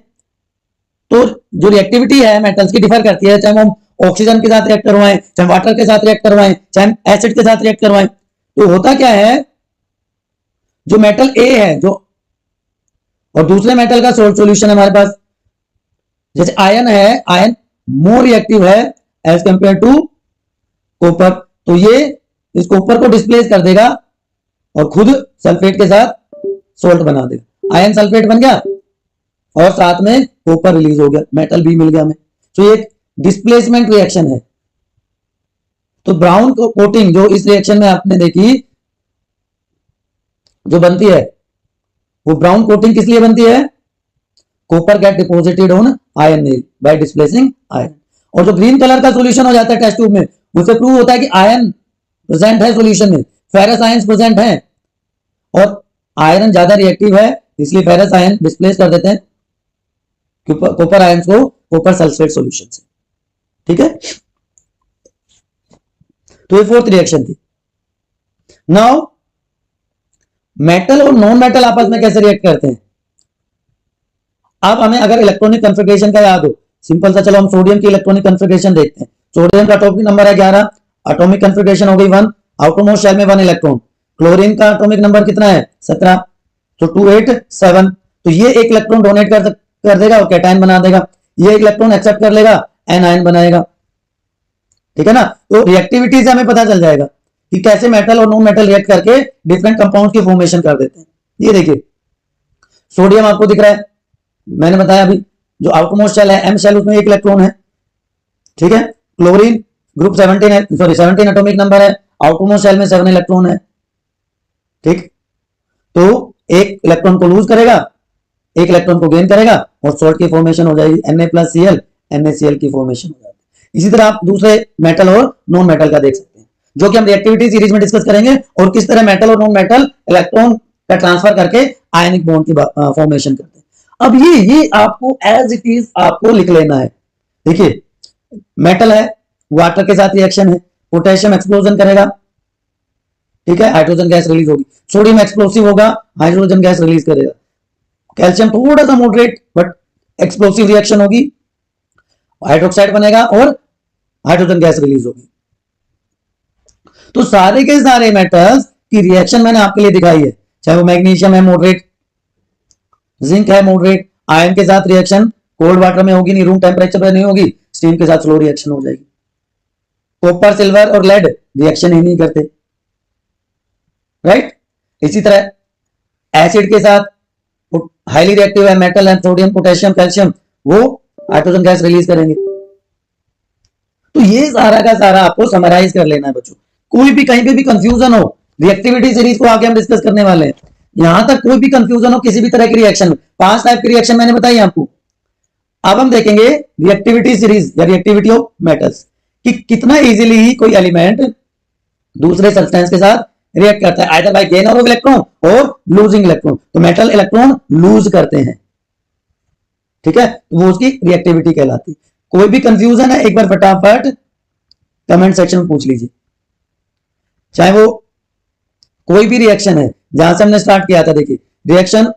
तो जो रिएक्टिविटी है मेटल्स की डिफर करती है, चाहे हम ऑक्सीजन के साथ रिएक्ट करवाएं, चाहे वाटर के साथ रिएक्ट करवाएं, चाहे एसिड के साथ रिएक्ट करवाएं। तो होता क्या है, जो मेटल ए है, जो और दूसरे मेटल का सोल्ट सॉल्यूशन हमारे पास, जैसे आयन है, आयन मोर रिएक्टिव है एज कंपेयर टू कॉपर, तो ये इस कॉपर को डिस्प्लेस कर देगा और खुद सल्फेट के साथ सोल्ट बना देगा। आयन सल्फेट बन गया और साथ में कॉपर रिलीज हो गया, मेटल भी मिल गया हमें। तो ये डिस्प्लेसमेंट रिएक्शन है। तो ब्राउन कोटिंग जो इस रिएक्शन में आपने देखी जो बनती है, वो ब्राउन कोटिंग किस लिए बनती है? Copper get deposited on iron nail by displacing iron. और जो ग्रीन कलर का सॉल्यूशन हो जाता है टेस्ट ट्यूब में, उससे प्रूव होता है कि आयन प्रेजेंट है सॉल्यूशन में, फेरस आयंस प्रेजेंट हैं, और आयरन ज्यादा रिएक्टिव है, इसलिए फेरस आयन डिस्प्लेस कर देते हैं कॉपर आयंस को कॉपर सल्फेट सॉल्यूशन से, ठीक है। तो ये फोर्थ रिएक्शन थी। नाउ मेटल और नॉन मेटल आपस में कैसे रिएक्ट करते हैं? अब हमें अगर इलेक्ट्रॉनिक कन्फिगरेशन का याद हो, सिंपल सा, चलो हम सोडियम की इलेक्ट्रॉनिक कन्फिगरेशन देखते हैं। सोडियम का एटॉमिक नंबर है 11, एटॉमिक कन्फिगरेशन हो गई 1, आउटरमोस्ट शेल में 1 इलेक्ट्रॉन। क्लोरीन का एटॉमिक नंबर कितना है? 17, तो 287। तो ये एक इलेक्ट्रॉन डोनेट कर देगा और कैटायन बना देगा, ये एक इलेक्ट्रॉन एक्सेप्ट कर लेगा, एनायन बनाएगा, ठीक है ना। तो रिएक्टिविटी से हमें पता चल जाएगा कि कैसे मेटल और नॉन मेटल रिएक्ट करके डिफरेंट कंपाउंड की फॉर्मेशन कर देते हैं। ये देखिए सोडियम आपको दिख रहा है, मैंने बताया अभी, जो आउटरमोस्ट शेल है, एम शेल, उसमें 1 इलेक्ट्रॉन है, ठीक है। क्लोरीन ग्रुप 17 है, सॉरी 17 एटॉमिक नंबर है, आउटरमोस्ट शेल में 7 इलेक्ट्रॉन है, ठीक। तो एक इलेक्ट्रॉन को लूज करेगा, एक इलेक्ट्रॉन को गेन करेगा और सॉल्ट की फॉर्मेशन हो जाएगी, Na+Cl, NaCl की फॉर्मेशन हो जाएगी। इसी तरह आप दूसरे मेटल और नॉन मेटल का देख सकते हैं, जो कि हम रिएक्टिविटी सीरीज में डिस्कस करेंगे, और किस तरह मेटल और नॉन मेटल इलेक्ट्रॉन का ट्रांसफर करके आयनिक बॉन्ड की फॉर्मेशन करते हैं। अब ये आपको एज इट इज आपको लिख लेना है। देखिए मेटल है, वाटर के साथ रिएक्शन है, पोटेशियम एक्सप्लोजन करेगा, ठीक है, हाइड्रोजन गैस रिलीज होगी। सोडियम एक्सप्लोसिव होगा, हाइड्रोजन गैस रिलीज करेगा। कैल्शियम थोड़ा सा मॉडरेट बट एक्सप्लोसिव रिएक्शन होगी, हाइड्रोक्साइड बनेगा और हाइड्रोजन गैस रिलीज होगी। तो सारे के सारे मेटल्स की रिएक्शन मैंने आपके लिए दिखाई है, चाहे वो मैग्नीशियम है मॉडरेट, जिंक है मॉडरेट, आयन के साथ रिएक्शन कोल्ड वाटर में होगी नहीं, रूम टेम्परेचर पर नहीं होगी, स्टीम के साथ स्लो रिएक्शन हो जाएगी। कॉपर, सिल्वर और लेड रिएक्शन ही नहीं करते, राइट। इसी तरह एसिड के साथ हाईली रिएक्टिव है metal and sodium potassium calcium, वो हाइड्रोजन गैस रिलीज करेंगे। तो ये सारा का सारा आपको समराइज कर लेना है बच्चों। कोई भी कहीं पे भी कंफ्यूजन हो, रिएक्टिविटी सीरीज को आगे हम डिस्कस करने वाले हैं, यहां तक कोई भी कंफ्यूजन हो किसी भी तरह की रिएक्शन में, 5 टाइप की रिएक्शन मैंने बताई आपको। अब हम देखेंगे रिएक्टिविटी सीरीज या रिएक्टिविटी ऑफ मेटल्स कि कितना इजीली कोई एलिमेंट दूसरे सब्सटेंस के साथ रिएक्ट करता है, either bye gain of electron और लूजिंग इलेक्ट्रॉन। तो मेटल इलेक्ट्रॉन लूज करते हैं, ठीक है, तो वो उसकी रिएक्टिविटी कहलाती है। कोई भी कंफ्यूजन है एक बार फटाफट कमेंट सेक्शन में पूछ लीजिए, चाहे वो कोई भी रिएक्शन है जहां से हमने स्टार्ट किया था। देखिए रिएक्शन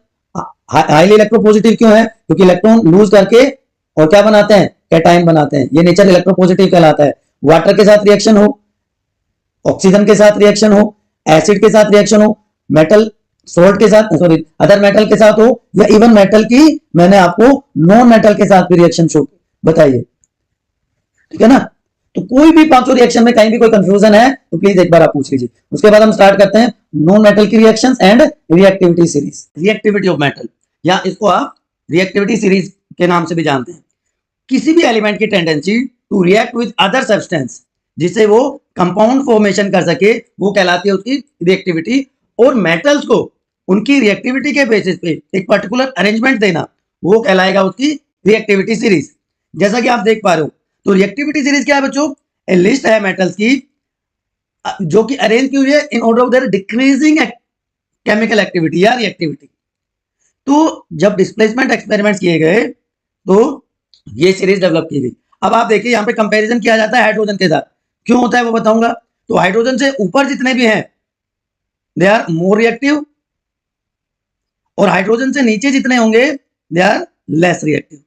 हाईली इलेक्ट्रोपॉजिटिव क्यों है, क्योंकि इलेक्ट्रॉन लूज करके और क्या बनाते हैं, कैटायन बनाते हैं, ये नेचर इलेक्ट्रोपॉजिटिव कहलाता है। वाटर के साथ रिएक्शन हो, ऑक्सीजन के साथ रिएक्शन हो, एसिड के साथ रिएक्शन हो, मेटल सोल्ट के साथ, सॉरी अदर मेटल के साथ हो, या इवन मेटल की मैंने आपको नॉन मेटल के साथ भी रिएक्शन शो बताइए, ठीक है ना। तो कोई भी पांचों रिएक्शन में कहीं भी कोई कंफ्यूजन है तो प्लीज एक बार आप पूछ लीजिए। उसके बाद हम स्टार्ट करते हैं नॉन मेटल की reactions and reactivity series. Reactivity of metal, या इसको आप रिएक्टिविटी सीरीज के नाम से भी जानते हैं। किसी भी एलिमेंट की tendency to react with other substance, जिससे वो कंपाउंड फॉर्मेशन कर सके, वो कहलाती है उसकी रिएक्टिविटी। और मेटल्स को उनकी रिएक्टिविटी के बेसिस पे एक पर्टिकुलर अरेंजमेंट देना, वो कहलाएगा उसकी रिएक्टिविटी सीरीज। जैसा कि आप देख पा रहे हो, तो रिएक्टिविटी सीरीज क्या है बच्चों, ए लिस्ट है मेटल्स की जो कि अरेंज की हुई है in order of their decreasing chemical activity या रिएक्टिविटी। तो जब डिस्प्लेसमेंट एक्सपेरिमेंट्स किए गए तो ये सीरीज डेवलप की गई। अब आप देखिए यहाँ पे कंपैरिजन किया जाता है हाइड्रोजन के साथ, क्यों होता है वो बताऊंगा। तो हाइड्रोजन से ऊपर जितने भी हैं दे आर मोर रिएक्टिव, और हाइड्रोजन से नीचे जितने होंगे दे आर लेस रिएक्टिव,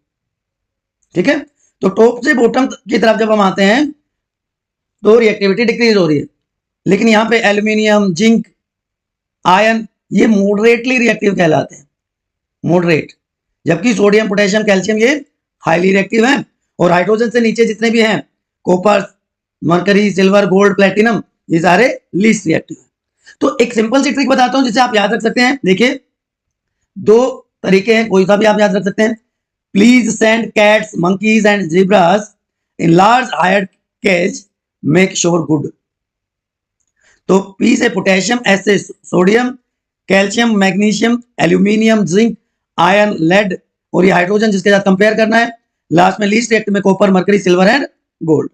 ठीक है। तो टॉप से बॉटम की तरफ जब हम आते हैं तो रिएक्टिविटी डिक्रीज हो रही है, लेकिन यहाँ पे एल्यूमिनियम, जिंक, आयरन ये मॉडरेटली रिएक्टिव कहलाते हैं, मॉडरेट, जबकि सोडियम, पोटेशियम, कैल्शियम ये हाईली रिएक्टिव हैं। और हाइड्रोजन से नीचे जितने भी हैं copper, mercury, silver, gold, platinum, ये सारे लीस्ट रिएक्टिव हैं। तो एक सिंपल सी ट्रिक बताता हूं जिसे आप याद रख सकते हैं। देखिए दो तरीके हैं, कोई सा भी आप याद रख सकते हैं। Please send cats, monkeys and zebras in large hire cage, make sure good. तो पी से पोटेशियम, एस से sodium, calcium, magnesium, aluminium, zinc, iron, lead, और ये हाइड्रोजन जिसके साथ कंपेयर करना है। लास्ट में लीस्ट रिएक्टिव में copper, mercury, silver and gold,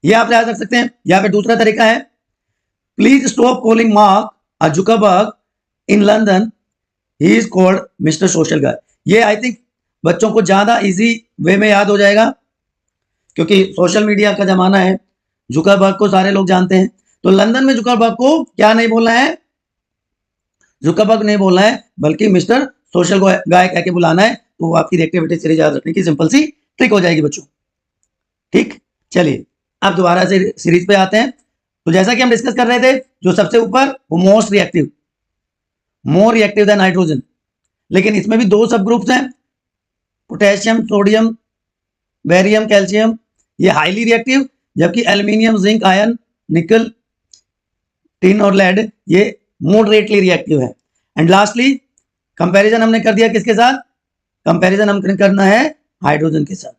ये आप याद रख सकते हैं। यहाँ पे दूसरा तरीका है, please stop calling Mark Zuckerberg in London, he is called mister social guy. ये आई थिंक बच्चों को ज्यादा इजी वे में याद हो जाएगा, क्योंकि सोशल मीडिया का जमाना है, जुकरबर्ग को सारे लोग जानते हैं। तो लंदन में जुकरबर्ग को क्या नहीं बोलना है, जुकरबर्ग नहीं बोलना है, बल्कि मिस्टर सोशल गाय कह के बुलाना है। तो वो आपकी रिएक्टिविटी सीरीज याद रखने की सिंपल सी ट्रिक हो जाएगी बच्चों, ठीक। चलिए अब दोबारा से सीरीज पे आते हैं। तो जैसा कि हम डिस्कस कर रहे थे, जो सबसे ऊपर वो मोस्ट रिएक्टिव, मोर रिएक्टिव देन हाइड्रोजन, लेकिन इसमें भी दो सब ग्रुप्स हैं, पोटेशियम, सोडियम, बेरियम, कैल्शियम, ये हाईली रिएक्टिव, जबकि एल्यूमिनियम, जिंक, आयरन, निकल, टिन और लेड ये मॉडरेटली रिएक्टिव है। एंड लास्टली कंपैरिजन हमने कर दिया किसके साथ, कंपैरिजन हम करना है हाइड्रोजन के साथ,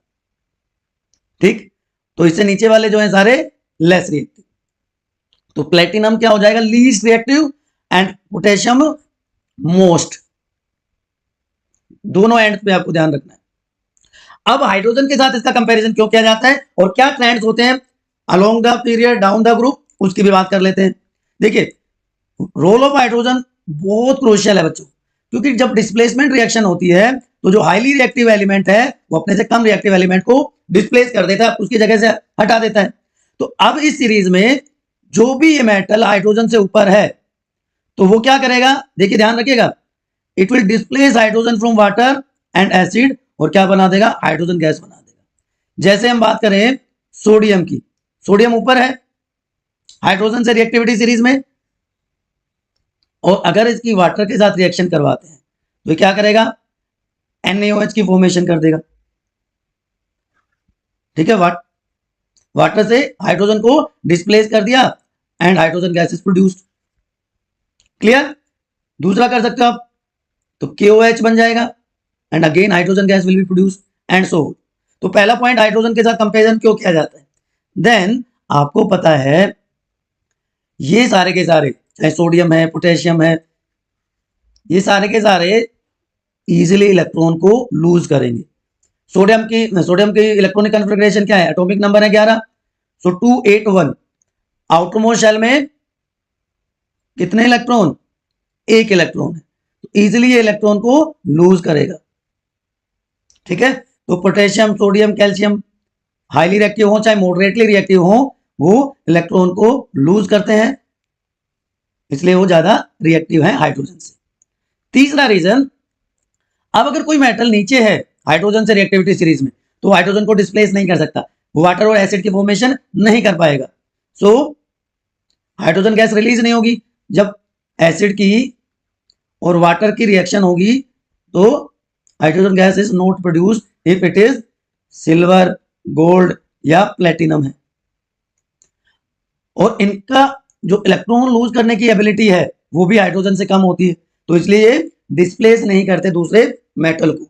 ठीक। तो इससे नीचे वाले जो हैं सारे लेस रिएक्टिव। तो प्लेटिनम क्या हो जाएगा, least reactive, and potassium most. दोनों एंड पे आपको ध्यान रखना है। अब हाइड्रोजन के साथ इसका कंपैरिजन क्यों किया जाता है और क्या ट्रेंड्स होते हैं along the period down the group, उसकी भी बात कर लेते हैं। देखिए रोल ऑफ हाइड्रोजन बहुत क्रूशियल है बच्चों, क्योंकि जब डिस्प्लेसमेंट रिएक्शन होती है तो जो हाईली रिएक्टिव एलिमेंट है वो अपने से कम रिएक्टिव एलिमेंट को डिस्प्लेस कर देता है, उसकी जगह से हटा देता है। तो अब इस सीरीज में जो भी ये मेटल हाइड्रोजन से ऊपर है तो वो क्या करेगा, देखिए ध्यान रखिएगा, it will displace hydrogen from water and acid, और क्या बना देगा, हाइड्रोजन गैस बना देगा। जैसे हम बात करें सोडियम की, सोडियम ऊपर है हाइड्रोजन से रिएक्टिविटी सीरीज में, और अगर इसकी वाटर के साथ रिएक्शन करवाते हैं तो क्या करेगा, NaOH की फॉर्मेशन कर देगा, ठीक है। वाटर से हाइड्रोजन को डिस्प्लेस कर दिया and hydrogen gas is produced. Clear. दूसरा कर सकते हो आप, तो KOH बन जाएगा and again hydrogen gas will be produce and so. तो पहला पॉइंट हाइड्रोजन के साथ कंपैरिजन क्यों किया जाता है। देन आपको पता है ये सारे के सारे, चाहे सोडियम है, पोटेशियम है, ये सारे के सारे इजीली इलेक्ट्रॉन को लूज करेंगे। सोडियम की इलेक्ट्रॉनिक कॉन्फ़िगरेशन क्या है, एटॉमिक नंबर है 11, सो 281। आउटरमोस्ट शेल में कितने इलेक्ट्रॉन, एक इलेक्ट्रॉन है, तो इजीली ये इलेक्ट्रॉन को लूज करेगा। ठीक है, तो potassium, sodium, calcium highly reactive हो चाहे मॉडरेटली रिएक्टिव हो, वो इलेक्ट्रॉन को लूज करते हैं, इसलिए वो ज्यादा रिएक्टिव है हाइड्रोजन से। तीसरा रीजन, अब अगर कोई मेटल नीचे है हाइड्रोजन से रिएक्टिविटी सीरीज में, तो हाइड्रोजन को डिस्प्लेस नहीं कर सकता, वो वाटर और एसिड की फॉर्मेशन नहीं कर पाएगा, सो हाइड्रोजन गैस रिलीज नहीं होगी। जब एसिड की और वाटर की रिएक्शन होगी तो hydrogen gas is not produced if it is silver, gold या प्लेटिनम है। और इनका जो इलेक्ट्रॉन लूज करने की एबिलिटी है वो भी हाइड्रोजन से कम होती है, तो इसलिए ये डिस्प्लेस नहीं करते दूसरे मेटल को।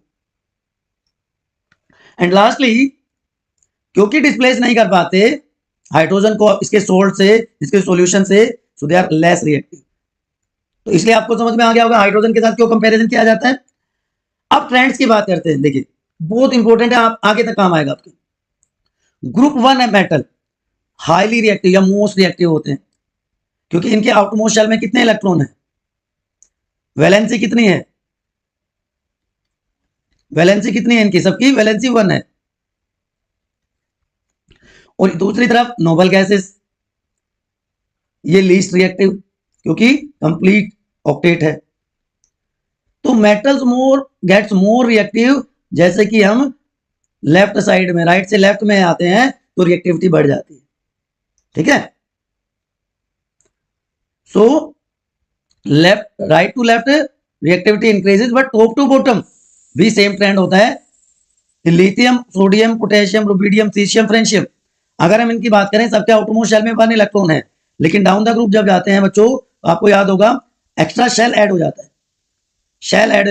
एंड लास्टली, क्योंकि डिस्प्लेस नहीं कर पाते हाइड्रोजन को इसके सोल्ट से, इसके सॉल्यूशन से, सो दे आर लेस रिएक्टिव। तो इसलिए आपको समझ में आ गया होगा हाइड्रोजन के साथ क्यों कंपैरिजन किया जाता है। अब ट्रेंड्स की बात करते हैं, देखिए बहुत इंपॉर्टेंट है, आप आगे तक काम आएगा आपके। ग्रुप 1 मेटल हाईली रिएक्टिव या मोस्ट रिएक्टिव होते हैं, क्योंकि इनके आउटरमोस्ट शेल में कितने इलेक्ट्रॉन है, वैलेंसी कितनी है, वैलेंसी कितनी है इनकी, सबकी वैलेंसी 1 है। और दूसरी तरफ नोबल गैसेस, ये लीस्ट रिएक्टिव क्योंकि कंप्लीट ऑक्टेट है। तो मेटल्स गेट्स मोर रिएक्टिव, जैसे कि हम लेफ्ट साइड में, राइट से लेफ्ट में आते हैं तो रिएक्टिविटी बढ़ जाती है। ठीक है, so left, right to left reactivity increases, but top to bottom भी सेम ट्रेंड होता है। Lithium, sodium, potassium, rubidium, caesium, francium, अगर हम इनकी बात करें सबके आउटरमोस्ट शेल में 1 इलेक्ट्रॉन है, लेकिन डाउन द ग्रुप जब जाते हैं बच्चों, आपको याद होगा एक्स्ट्रा शेल ऐड हो जाता है। शेल ऐड,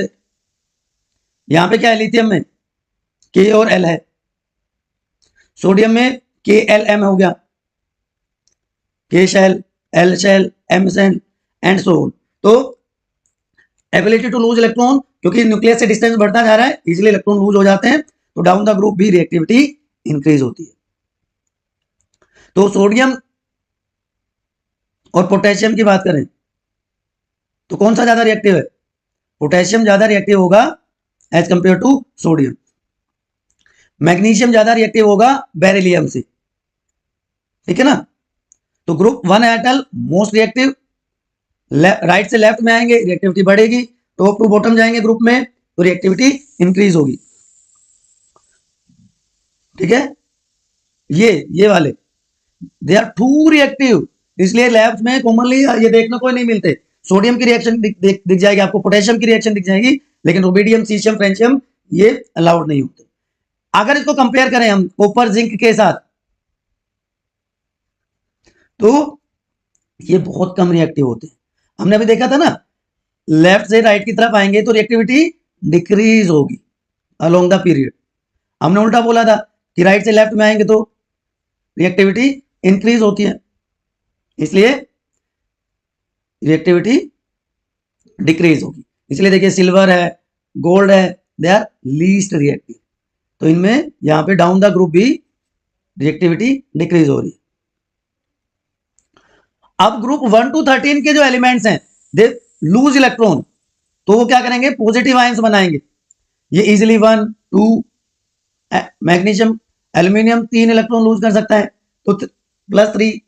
यहां पे क्या है, लिथियम में K और L है, सोडियम में KLM हो गया, K shell, L shell, M shell and so on. तो एबिलिटी टू लूज इलेक्ट्रॉन, क्योंकि न्यूक्लियस से डिस्टेंस बढ़ता जा रहा है, इजीली इलेक्ट्रॉन लूज हो जाते हैं, तो डाउन द ग्रुप भी रिएक्टिविटी इंक्रीज होती है। तो सोडियम और पोटेशियम की बात करें तो कौन सा ज्यादा रिएक्टिव है, पोटेशियम ज्यादा रिएक्टिव होगा as compared to sodium. Magnesium ज्यादा रिएक्टिव होगा बेरिलियम से। ठीक है ना, तो group 1 metal most reactive, right से लेफ्ट में आएंगे रिएक्टिविटी बढ़ेगी, टॉप टू बॉटम जाएंगे ग्रुप में तो रिएक्टिविटी इंक्रीज होगी। ठीक है, ये वाले दे आर टू रिएक्टिव, इसलिए लैब्स में कॉमनली ये देखने को नहीं मिलते। सोडियम की रिएक्शन दिख जाएगी आपको, पोटेशियम की रिएक्शन दिख जाएगी, लेकिन रुबिडियम, सीशियम, फ्रेंशियम ये अलाउड नहीं होते। अगर इसको कंपेयर करें हम कॉपर जिंक के साथ, तो ये बहुत कम रिएक्टिव होते हैं। हमने अभी देखा था ना, लेफ्ट से राइट की तरफ आएंगे तो रिएक्टिविटी डिक्रीज होगी अलोंग द पीरियड। हमने उल्टा बोला था कि राइट से लेफ्ट में आएंगे तो रिएक्टिविटी इंक्रीज होती है, इसलिए रिएक्टिविटी डिक्रीज होगी। इसलिए देखिए सिल्वर है, गोल्ड है, दे आर लीस्ट रिएक्टिव, तो इनमें यहां पे डाउन द ग्रुप भी रिएक्टिविटी डिक्रीज हो रही है। अब ग्रुप 1 to 13 के जो एलिमेंट्स हैं दे लूज इलेक्ट्रॉन, तो वो क्या करेंगे, पॉजिटिव आयंस बनाएंगे। ये easily 1, 2, magnesium, aluminium 3 electron lose कर सकता है, तो +3।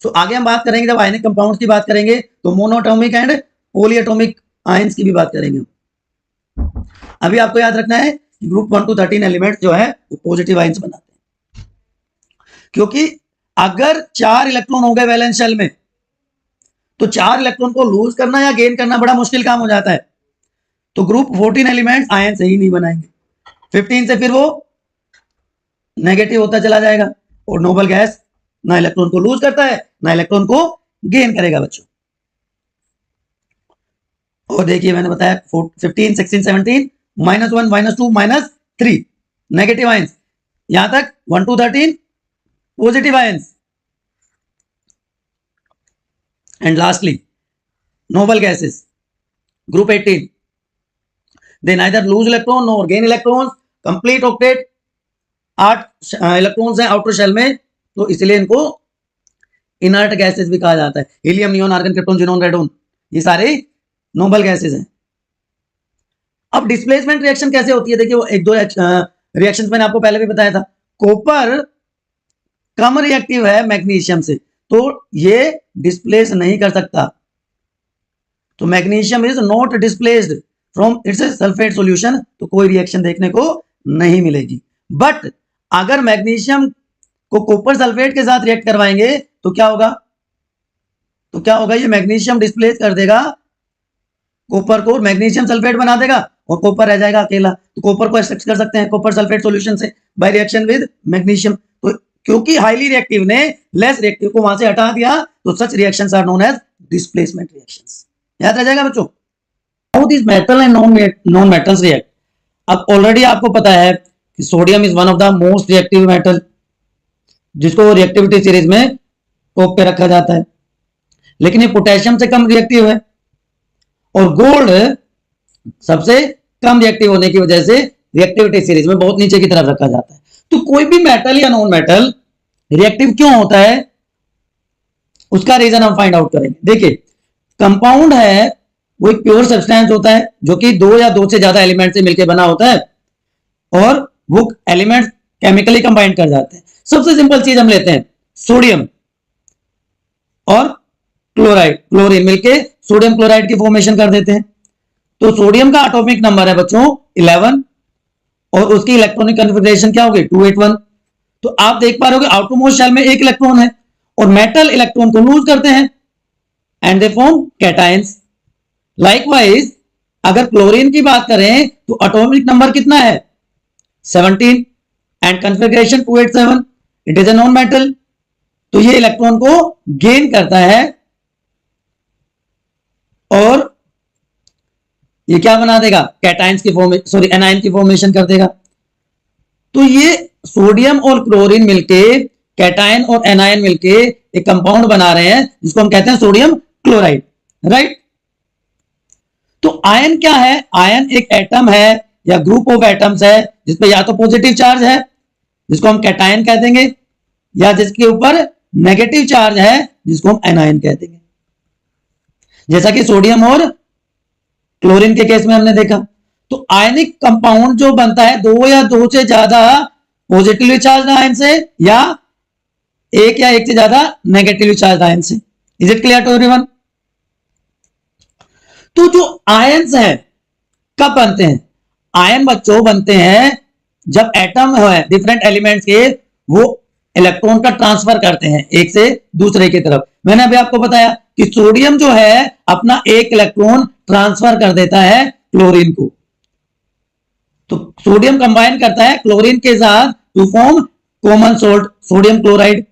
तो आगे हम बात करेंगे, जब आयनिक कंपाउंड्स की बात करेंगे तो मोनोएटॉमिक एंड पॉलीएटॉमिक आयंस की भी बात करेंगे। अभी आपको याद रखना है कि ग्रुप 1 to 13 एलिमेंट्स जो है वो पॉजिटिव आयंस बनाते हैं, क्योंकि अगर 4 इलेक्ट्रॉन हो गए वैलेंस शेल में, तो 4 इलेक्ट्रॉन को लूज करना या गेन करना बड़ा मुश्किल काम हो जाता है। तो ग्रुप 14 एलिमेंट्स आयन से ही नहीं बनाएंगे, 15 से फिर वो नेगेटिव होता चला जाएगा, और नोबल गैस ना इलेक्ट्रॉन को लूज करता है ना इलेक्ट्रॉन को गेन करेगा बच्चों। और देखिए मैंने बताया 15, 16, 17, -1, -2, -3 नेगेटिव आयंस, यहां तक 1 to 13 positive ions. And lastly noble gases group 18, they neither lose electron nor gain electrons, complete octet, 8 electrons हैं आउटर शेल में, तो इसलिए इनको इनर्ट गैसेस भी कहा जाता है। Helium, neon, argon, krypton, xenon, radon, ये सारे नोबल गैसेस हैं। अब डिस्प्लेसमेंट रिएक्शन कैसे होती है, देखिए वो एक दो रिएक्शंस मैंने आपको पहले भी बताया था। कॉपर कम रिएक्टिव है मैग्नीशियम से, तो ये डिस्प्लेस नहीं कर सकता, तो magnesium is not displaced from its sulphate solution, तो कोई रिएक्शन देखने को नहीं मिलेगी। बट अगर मैग्नीशियम को कॉपर सल्फेट के साथ रिएक्ट करवाएंगे तो क्या होगा, ये मैग्नीशियम डिस्प्लेस कर देगा कॉपर को, मैग्नीशियम सल्फेट बना देगा और कॉपर रह जाएगा अकेला। तो कॉपर को एक्सट्रैक्ट कर सकते हैं कॉपर सल्फेट सॉल्यूशन से बाय रिएक्शन विद मैग्नीशियम। तो क्योंकि हाईली रिएक्टिव ने लेस रिएक्टिव को वहां से हटा दिया, तो such reactions are known as displacement reactions. याद रह जाएगा बच्चों। How this metal and non metals react. अब ऑलरेडी आपको पता है कि sodium is one of the most reactive metal, जिसको रिएक्टिविटी सीरीज में टॉप पे रखा जाता है, लेकिन ये पोटेशियम से कम रिएक्टिव है, और गोल्ड सबसे कम रिएक्टिव होने की वजह से रिएक्टिविटी सीरीज में बहुत नीचे की तरफ रखा जाता है। तो कोई भी मेटल या नॉन मेटल रिएक्टिव क्यों होता है, उसका रीजन हम फाइंड आउट करेंगे। देखिए कंपाउंड है वो एक प्योर सब्सटेंस होता है जो कि दो या दो से ज्यादा एलिमेंट से मिलकर बना होता है, और वो एलिमेंट केमिकली कंबाइन कर जाते हैं। सबसे सिंपल चीज हम लेते हैं सोडियम और क्लोराइड, क्लोरीन मिलके सोडियम क्लोराइड की फॉर्मेशन कर देते हैं। तो सोडियम का एटॉमिक नंबर है बच्चों 11, और उसकी इलेक्ट्रॉनिक कन्फिगरेशन क्या होगी 281। तो आप देख पा रहे हो आउटरमोस्ट शेल में एक इलेक्ट्रॉन है, और मेटल इलेक्ट्रॉन को लूज करते हैं and they form cations. Likewise अगर क्लोरीन की बात करें तो एटॉमिक नंबर कितना है 17 and configuration 287, it is a non metal. तो ये इलेक्ट्रॉन को गेन करता है और ये क्या बना देगा कैटायंस की फॉर्मेशन, एनायन की फॉर्मेशन कर देगा। तो ये सोडियम और क्लोरीन मिलके कैटायन और एनायन मिलके एक कंपाउंड बना रहे हैं जिसको हम कहते हैं सोडियम क्लोराइड, राइट। तो आयन क्या है, आयन एक एटम है या ग्रुप ऑफ एटम्स है जिसपे या तो पॉजिटिव चार्ज है जिसको हम कैटायन कह देंगे, या जिसके ऊपर नेगेटिव चार्ज है जिसको हम एनायन कह देंगे, जैसा कि सोडियम और क्लोरीन के केस में हमने देखा। तो आयनिक कंपाउंड जो बनता है दो या दो से ज्यादा पॉजिटिवली चार्ज आयन से, या एक से ज्यादा नेगेटिवली चार्ज आयन से। Is it clear to everyone. तो जो आयन्स हैं कब बनते हैं, आयन बच्चों बनते हैं जब एटम है डिफरेंट एलिमेंट्स के वो इलेक्ट्रॉन का ट्रांसफर करते हैं एक से दूसरे की तरफ। मैंने अभी आपको बताया कि सोडियम जो है अपना एक इलेक्ट्रॉन ट्रांसफर कर देता है क्लोरीन को, तो सोडियम कंबाइन करता है क्लोरीन के साथ to form common salt sodium chloride.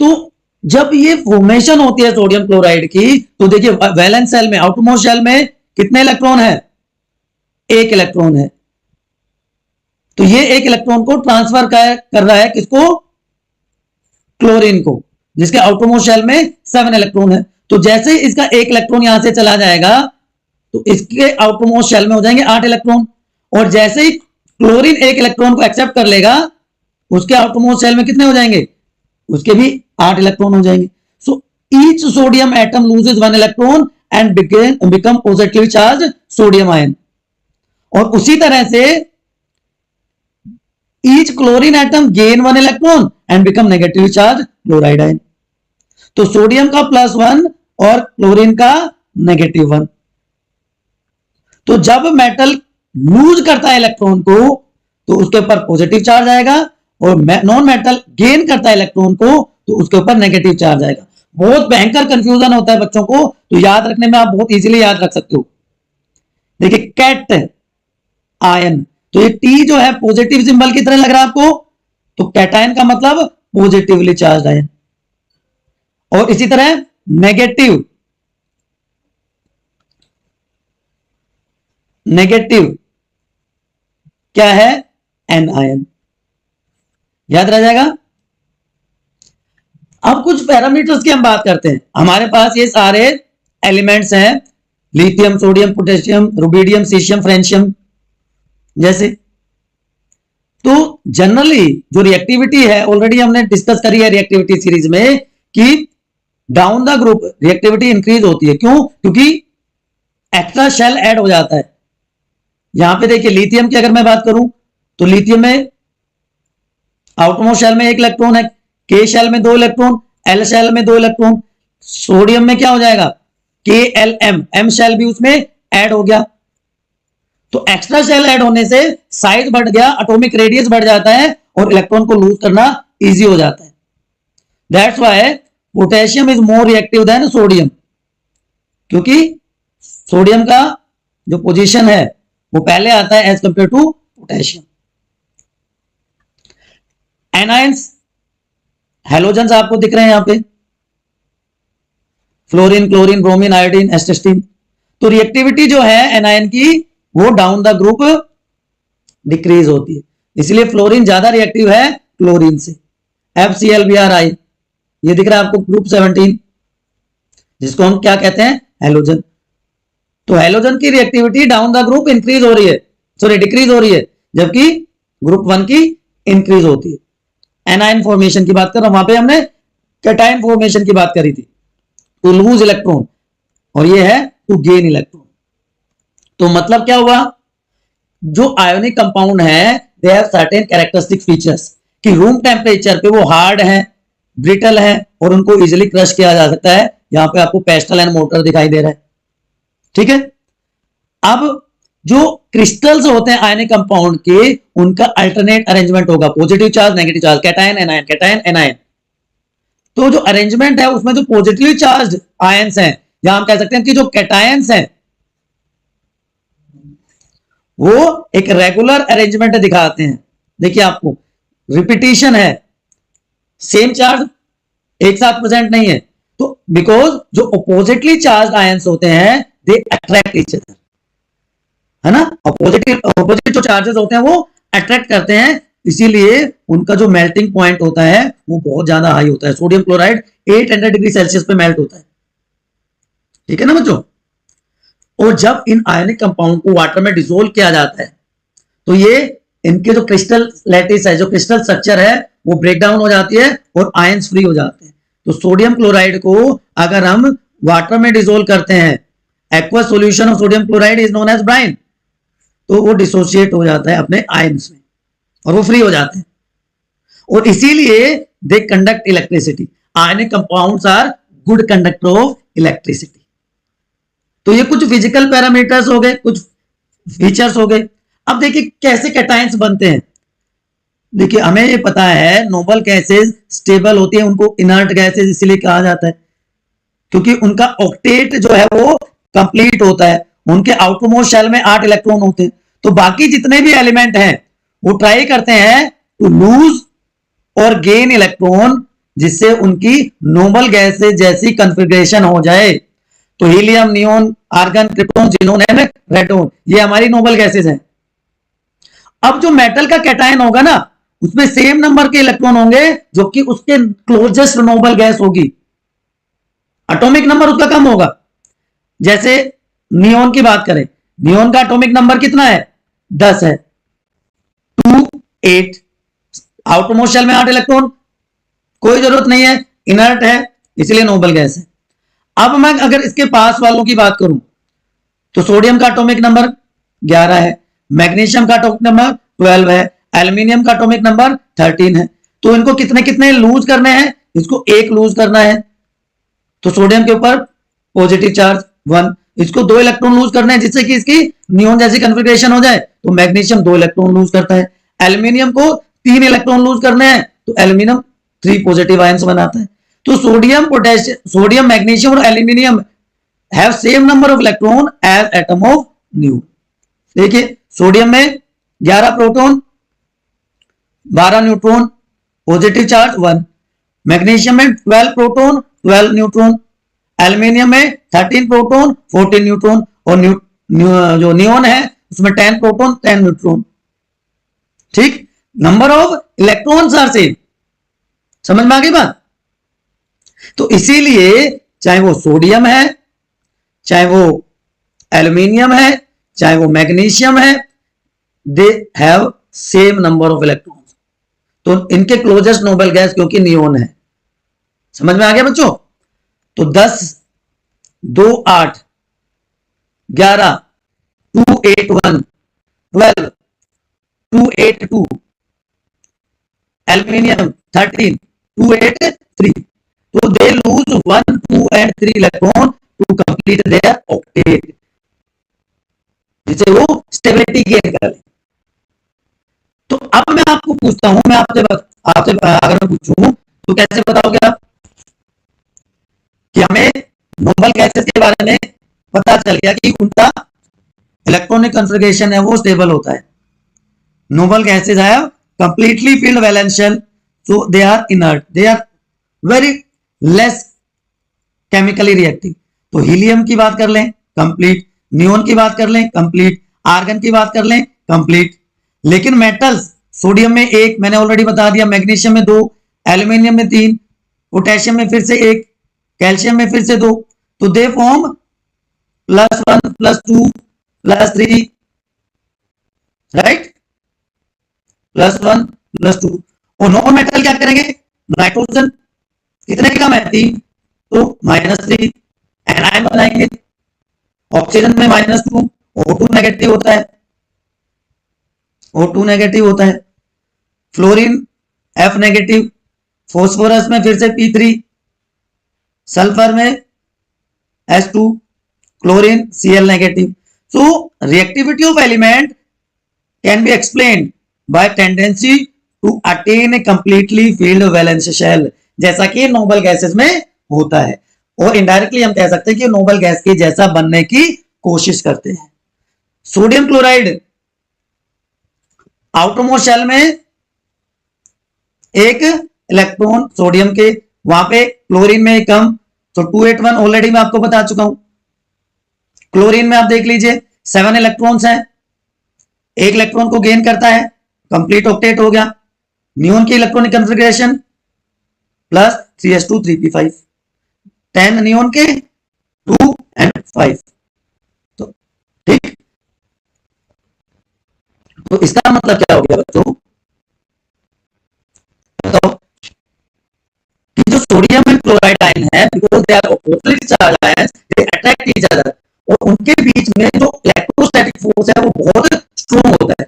तो जब ये फॉर्मेशन होती है सोडियम क्लोराइड की, तो देखिए वैलेंस सेल में आउटरमोस्ट शेल में कितने इलेक्ट्रॉन है, एक इलेक्ट्रॉन है। तो ये एक इलेक्ट्रॉन को ट्रांसफर कर रहा है किसको, क्लोरीन को, जिसके आउटरमोस्ट शेल में 7 इलेक्ट्रॉन है। तो जैसे ही इसका एक इलेक्ट्रॉन यहां से चला जाएगा तो इसके आउटरमोस्ट शेल में हो जाएंगे 8 इलेक्ट्रॉन, और जैसे ही क्लोरीन एक इलेक्ट्रॉन को एक्सेप्ट कर लेगा उसके आउटरमोस्ट शेल में कितने हो जाएंगे, उसके भी 8 इलेक्ट्रॉन हो जाएंगे। So each sodium atom loses 1 electron and become positively charge sodium ion, और उसी तरह से each chlorine atom gain 1 electron and become negatively charged chloride ion। तो सोडियम का +1 और क्लोरीन का -1। तो जब मेटल लूज करता है इलेक्ट्रॉन को तो उसके ऊपर पॉजिटिव चार्ज आएगा, और नॉन मेटल गेन करता है इलेक्ट्रॉन को तो उसके ऊपर नेगेटिव चार्ज आएगा। बहुत भयंकर कंफ्यूजन होता है बच्चों को, तो याद रखने में आप बहुत इजीली याद रख सकते हो। देखिए कैट आयन, तो ये टी जो है पॉजिटिव सिंबल की तरह लग रहा है आपको, तो कैटायन का मतलब पॉजिटिवली चार्ज आयन। और इसी तरह नेगेटिव नेगेटिव क्या है, एनायन। याद रह जाएगा। अब कुछ पैरामीटर्स की हम बात करते हैं। हमारे पास ये सारे एलिमेंट्स हैं, lithium, sodium, potassium, rubidium, caesium, francium जैसे। तो जनरली जो रिएक्टिविटी है, ऑलरेडी हमने डिस्कस करी है रिएक्टिविटी सीरीज में, कि down the group reactivity increase होती है। क्यों? क्योंकि एक्स्ट्रा शेल ऐड हो जाता है। यहां पे देखिए लिथियम की अगर मैं बात करूं तो लिथियम में आउटमोस्ट शेल में 1 इलेक्ट्रॉन है, के शेल में 2 इलेक्ट्रॉन, एल शेल में 2 इलेक्ट्रॉन। सोडियम में क्या हो जाएगा, के एल एम, एम शेल भी उसमें ऐड हो गया। तो एक्स्ट्रा शेल ऐड होने से साइज बढ़ गया, एटॉमिक रेडियस बढ़ जाता है और इलेक्ट्रॉन को लूज करना इजी हो जाता है। That's why potassium is more reactive than sodium, क्योंकि सोडियम का जो पोजीशन है वो पहले आता है as compared to potassium. Anions, halogens आपको दिख रहे हैं यहां पे, fluorine, chlorine, bromine, iodine, astatine. तो रिएक्टिविटी जो है एनायन की वो डाउन द ग्रुप डिक्रीज होती है, इसलिए फ्लोरीन ज्यादा रिएक्टिव है क्लोरीन से। FClBrI, ये दिख रहा है आपको ग्रुप 17, जिसको हम क्या कहते हैं, हेलोजन। तो हेलोजन की reactivity down the group increase हो रही है, सॉरी डिक्रीज हो रही है, जबकि ग्रुप 1 की इंक्रीज होती है। एनायन फॉर्मेशन की बात कर रहा हूं, वहां पे हमने कैटायन फॉर्मेशन की बात करी थी, टू लूज इलेक्ट्रॉन, और ये है टू गेन इलेक्ट्रॉन। तो मतलब क्या हुआ, जो आयोनिक कंपाउंड है they have certain characteristic features, कि रूम टेम्परेचर पे वो हार्ड है, ब्रिटल है और उनको इजीली क्रश किया जा सकता है। यहां पे आपको पेस्टल एंड मोर्टर दिखाई दे रहा है, ठीक है। अब जो क्रिस्टल्स होते हैं आयनिक कंपाउंड के, उनका अल्टरनेट अरेंजमेंट होगा, positive charge, negative charge, cation anion, cation anion. तो जो अरेंजमेंट है उसमें जो पॉजिटिव चार्ज आयंस हैं, या हम कह सकते हैं कि जो कैटायंस हैं वो एक रेगुलर अरेंजमेंट दिखाते हैं। देखिए आपको रिपीटिशन है, सेम चार्ज एक साथ प्रेजेंट नहीं है। तो बिकॉज जो अपोजिटली चार्ज आयंस होते हैं दे अट्रैक्ट ईच अदर, है ना। अपोजिट जो चार्जेस होते हैं वो अट्रैक्ट करते हैं, इसीलिए उनका जो मेल्टिंग पॉइंट होता है वो बहुत ज्यादा हाई होता है। सोडियम क्लोराइड 800 डिग्री सेल्सियस पे मेल्ट होता है, ठीक है ना बच्चों। और जब इन आयनिक कंपाउंड को वाटर में डिसोल्व किया जाता है तो ये इनके जो क्रिस्टल लैटिस है, जो क्रिस्टल स्ट्रक्चर है, वो ब्रेक डाउन हो जाती है और आयंस फ्री हो जाते हैं। तो सोडियम क्लोराइड को अगर हम वाटर में डिसोल्व करते हैं, aqueous solution of sodium chloride is known as brine, तो वो डिसोशिएट हो जाता है अपने आयंस में और वो फ्री हो जाते हैं। और इसीलिए they conduct electricity. Ionic compounds are good conductor of electricity. तो ये कुछ फिजिकल पैरामीटर्स हो गए, कुछ फीचर्स हो गए। अब देखिए कैसे कैटायंस बनते हैं। देखिए हमें ये पता है नोबल गैसेस स्टेबल होती है, उनको इनर्ट गैसेस इसलिए कहा जाता है क्योंकि उनका ऑक्टेट जो है वो कंप्लीट होता है। उनके आउटरमोस्ट शेल में 8 इलेक्ट्रॉन होते हैं। तो बाकी जितने भी एलिमेंट हैं वो ट्राई करते हैं टू लूज और गेन इलेक्ट्रॉन, जिससे उनकी नोबल गैसेस जैसी कॉन्फ़िगरेशन हो जाए। तो helium, neon, argon, krypton, xenon and radon, ये हमारी नोबल गैसेस हैं। अब जो मेटल का कैटायन होगा ना, उसमें सेम नंबर के इलेक्ट्रॉन होंगे जो कि उसके क्लोजेस्ट नोबल गैस होगी, एटॉमिक नंबर उसका कम होगा। जैसे नियोन की बात करें, नियोन का एटॉमिक नंबर कितना है, 10 है, 2 8, आउटरमोस्ट शेल में 8 इलेक्ट्रॉन, कोई जरूरत नहीं है, इनर्ट है, इसलिए नोबल गैस है। अब मैं अगर इसके पास वालों की बात करूं तो सोडियम का एटॉमिक नंबर 11 है, मैग्नीशियम का एटॉमिक नंबर 12 है, एल्यूमिनियम का एटॉमिक नंबर 13 है। तो इनको कितने कितने लूज करने हैं, इसको 1 लूज करना है। तो सोडियम के ऊपर पॉजिटिव चार्ज 1, इसको 2 इलेक्ट्रॉन लूज करने हैं जिससे कि इसकी नियोन जैसी कॉन्फ़िगरेशन हो जाए। तो मैग्नीशियम 2 इलेक्ट्रॉन लूज करता है। एल्यूमिनियम को 3 इलेक्ट्रॉन लूज करने हैं, तो एल्यूमिनियम 3 पॉजिटिव आयंस बनाता है। तो सोडियम, पोटेशियम, सोडियम, मैग्नीशियम और aluminium have same number of electron as atom of neon. देखिए सोडियम में 11 proton, 12 neutron, positive charge 1, magnesium में 12 प्रोटॉन, 12 न्यूट्रॉन, एल्यूमिनियम में 13 प्रोटॉन, 14 न्यूट्रॉन, और जो नियोन है उसमें 10 प्रोटॉन 10 न्यूट्रॉन। ठीक, number of electrons are same. समझ में आ गई बात? तो इसीलिए चाहे वो सोडियम है, चाहे वो एल्यूमिनियम है, चाहे वो मैग्नीशियम है, they have same number of electrons. तो इनके क्लोजेस्ट नोबल गैस क्योंकि नियोन है। समझ में आ गया बच्चों? तो 10 2 8 11 2 8 1 12 2 8 2 एल्यूमिनियम 13 2 8 3। तो they lose 1 2 and 3 electron to complete their octet, जिसे वो स्टेबिलिटी गेन कर ले। तो अब मैं आपको पूछता हूं, मैं आपसे अगर मैं पूछूं तो कैसे बताओगे आप कि हमें नोबल गैसेस के बारे में पता चल गया कि उनका इलेक्ट्रॉनिक कॉन्फ़िगरेशन है वो स्टेबल होता है। Noble gases have completely filled valence shell, so they are inert, they are very less chemically reactive. तो हीलियम की बात कर लें कंप्लीट, नियोन की बात कर लें कंप्लीट, आर्गन की बात कर लें कंप्लीट। लेकिन मेटल्स, सोडियम में 1 मैंने ऑलरेडी बता दिया, मैग्नीशियम में 2, एल्यूमिनियम में 3, पोटेशियम में फिर से 1, कैल्शियम में फिर से 2। तो दे फॉर्म +1 +2 +3, राइट, +1 +2। और नॉन मेटल क्या करेंगे? नाइट्रोजन कितने कम है? 3, तो -3 एनायन बनाएंगे। ऑक्सीजन में -2, O2 नेगेटिव होता है, O2 नेगेटिव होता है। फ्लोरीन F नेगेटिव, फॉस्फोरस में फिर से P3, सल्फर में S2, chlorine Cl negative. So reactivity of element can be explained by tendency to attain a completely filled valence shell, जैसा कि नोबल गैसेस में होता है। और इनडायरेक्टली हम कह सकते हैं कि नोबल गैस के जैसा बनने की कोशिश करते हैं। सोडियम क्लोराइड आउटरमोस्ट शेल में एक इलेक्ट्रॉन सोडियम के, वहां पे क्लोरीन में कम, तो 281 ऑलरेडी मैं आपको बता चुका हूं। क्लोरीन में आप देख लीजिए 7 इलेक्ट्रॉन्स हैं, एक इलेक्ट्रॉन को गेन करता है, कंप्लीट ऑक्टेट हो गया। नियोन की electronic configuration +3s2 3p5, 10 neon के 2 and 5। तो ठीक, तो इसका मतलब क्या हो गया बच्चों? बताओ कि जो सोडियम एंड क्लोराइड आयन है, because they are opposite charge ions, they attract each other, और उनके बीच में जो इलेक्ट्रोस्टैटिक फोर्स है वो बहुत स्ट्रॉन्ग होता है।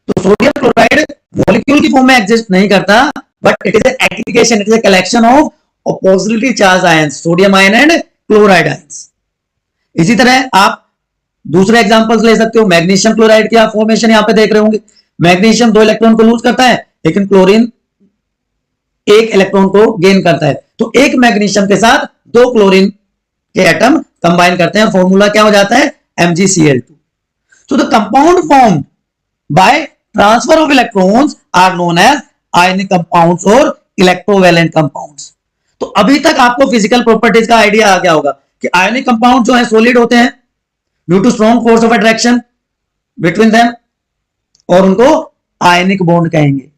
तो सोडियम क्लोराइड मॉलिक्यूल की फॉर्म में एग्जिस्ट नहीं करता, but it is aggregation, it is a collection of oppositely charge ions, sodium ion and chloride ions. इसी तरह आप दूसरे एग्जांपल्स ले सकते हो। मैग्नीशियम क्लोराइड की आप फॉर्मेशन यहां पे देख रहे होंगे। मैग्नीशियम 2 इलेक्ट्रॉन को लूज करता है, लेकिन क्लोरीन 1 इलेक्ट्रॉन को गेन करता है। तो एक मैग्नीशियम के साथ 2 क्लोरीन के एटम कंबाइन करते हैं, फॉर्मूला क्या हो जाता है? MgCl2। So the compound formed by transfer of electrons are known as ionic compounds or electrovalent compounds। तो अभी तक आपको फिजिकल प्रॉपर्टीज का आइडिया आ गया होगा कि आयनिक कंपाउंड जो है सॉलिड होते हैं due to strong force of attraction between them, और उनको आयनिक बॉन्ड कहेंगे।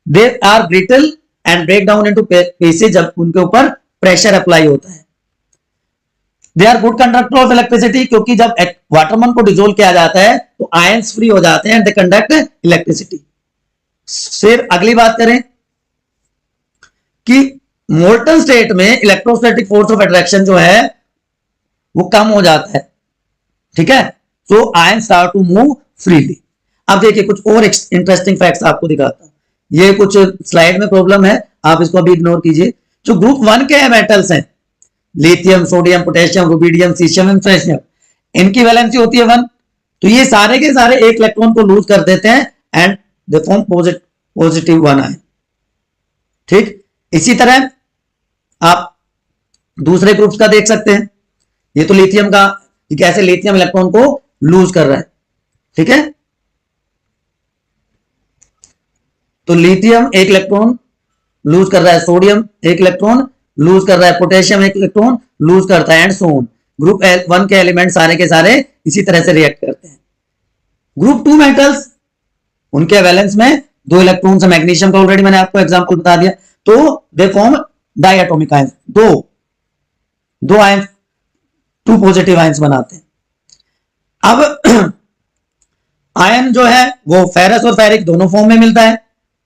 They are brittle and break down into pieces जब उनके ऊपर प्रेशर अप्लाई होता है। They are good conductor of electricity, क्योंकि जब वाटरमन को डिसोल्व किया जाता है तो आयंस फ्री हो जाते हैं एंड दे कंडक्ट इलेक्ट्रिसिटी। फिर अगली बात करें कि मोल्टन स्टेट में इलेक्ट्रोस्टैटिक फोर्स ऑफ अट्रैक्शन जो है वो कम हो जाता है, ठीक है। So ion start to move freely. अब देखिए कुछ और इंटरेस्टिंग फैक्ट्स आपको दिखाता हूं। ये कुछ स्लाइड में प्रॉब्लम है, आप इसको अभी इग्नोर कीजिए। जो ग्रुप 1 के मेटल्स हैं, lithium, sodium, potassium, rubidium, caesium and francium, इनकी वैलेंसी होती है 1। तो ये सारे के सारे एक इलेक्ट्रॉन को लूज कर देते हैं and they form positive 1 ion, ठीक। इसी तरह आप दूसरे ग्रुप्स का देख सकते हैं। ये तो लिथियम का, कि कैसे लिथियम इलेक्ट्रॉन को लूज कर रहा है, ठीक है। तो लिथियम एक इलेक्ट्रॉन लूज कर रहा है, सोडियम एक इलेक्ट्रॉन लूज कर रहा है, पोटेशियम एक इलेक्ट्रॉन लूज करता है, एंड सो ऑन। ग्रुप 1 के एलिमेंट सारे के सारे इसी तरह से रिएक्ट करते हैं। ग्रुप 2 मेटल्स, उनके वैलेंस में 2 इलेक्ट्रॉन्स है, मैग्नीशियम का ऑलरेडी मैंने आपको एग्जांपल बता दिया, तो दे फॉर्म डायटोमिक आयंस, दो आयंस, 2 पॉजिटिव आयंस बनाते हैं। अब आयन जो है वो फेरस और फेरिक दोनों फॉर्म में मिलता है,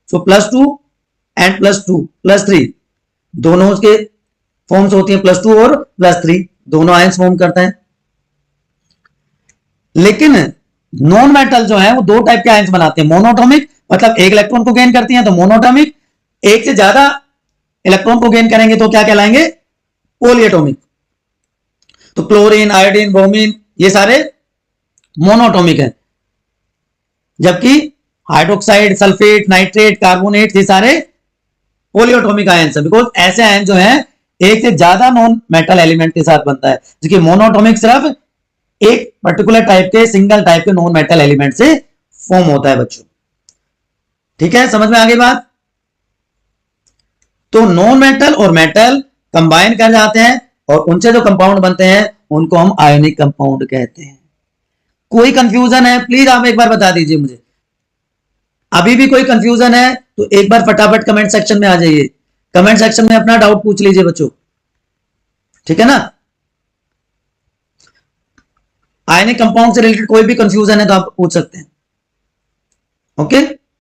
सो +2 एंड +2 +3 दोनों उसके फॉर्म्स होती है, +2 और +3 दोनों आयंस फॉर्म करते हैं। लेकिन नॉन मेटल जो है वो 2 टाइप के आयंस बनाते हैं, मोनोटॉमिक मतलब एक इलेक्ट्रॉन को गेन करती हैं तो मोनोटॉमिक, एक से ज्यादा इलेक्ट्रॉन को गेन करेंगे तो क्या कहलाएंगे, पॉलीएटॉमिक। तो क्लोरीन, आयोडीन, ब्रोमीन ये सारे मोनोटॉमिक है, जबकि हाइड्रोक्साइड, सल्फेट, नाइट्रेट, कार्बोनेट ये सारे पॉलीएटॉमिक आयंस है, बिकॉज ऐसे आयन जो है एक से ज्यादा नॉन मेटल एलिमेंट के साथ बनता है, जबकि मोनोटॉमिक सिर्फ एक पर्टिकुलर टाइप के, सिंगल टाइप के नॉन मेटल एलिमेंट से फॉर्म होता है बच्चों। ठीक है, समझ में आ गई बात। तो नॉन मेटल और मेटल कंबाइन कर जाते हैं और उनसे जो कंपाउंड बनते हैं उनको हम आयोनिक कंपाउंड कहते हैं। कोई कंफ्यूजन है प्लीज आप एक बार बता दीजिए मुझे, अभी भी कोई कंफ्यूजन है तो एक बार फटाफट कमेंट सेक्शन में आ जाइए, कमेंट सेक्शन में अपना डाउट पूछ लीजिए बच्चों, ठीक है ना। आयनिक कंपाउंड से रिलेटेड कोई भी कंफ्यूजन है तो आप पूछ सकते हैं, ओके।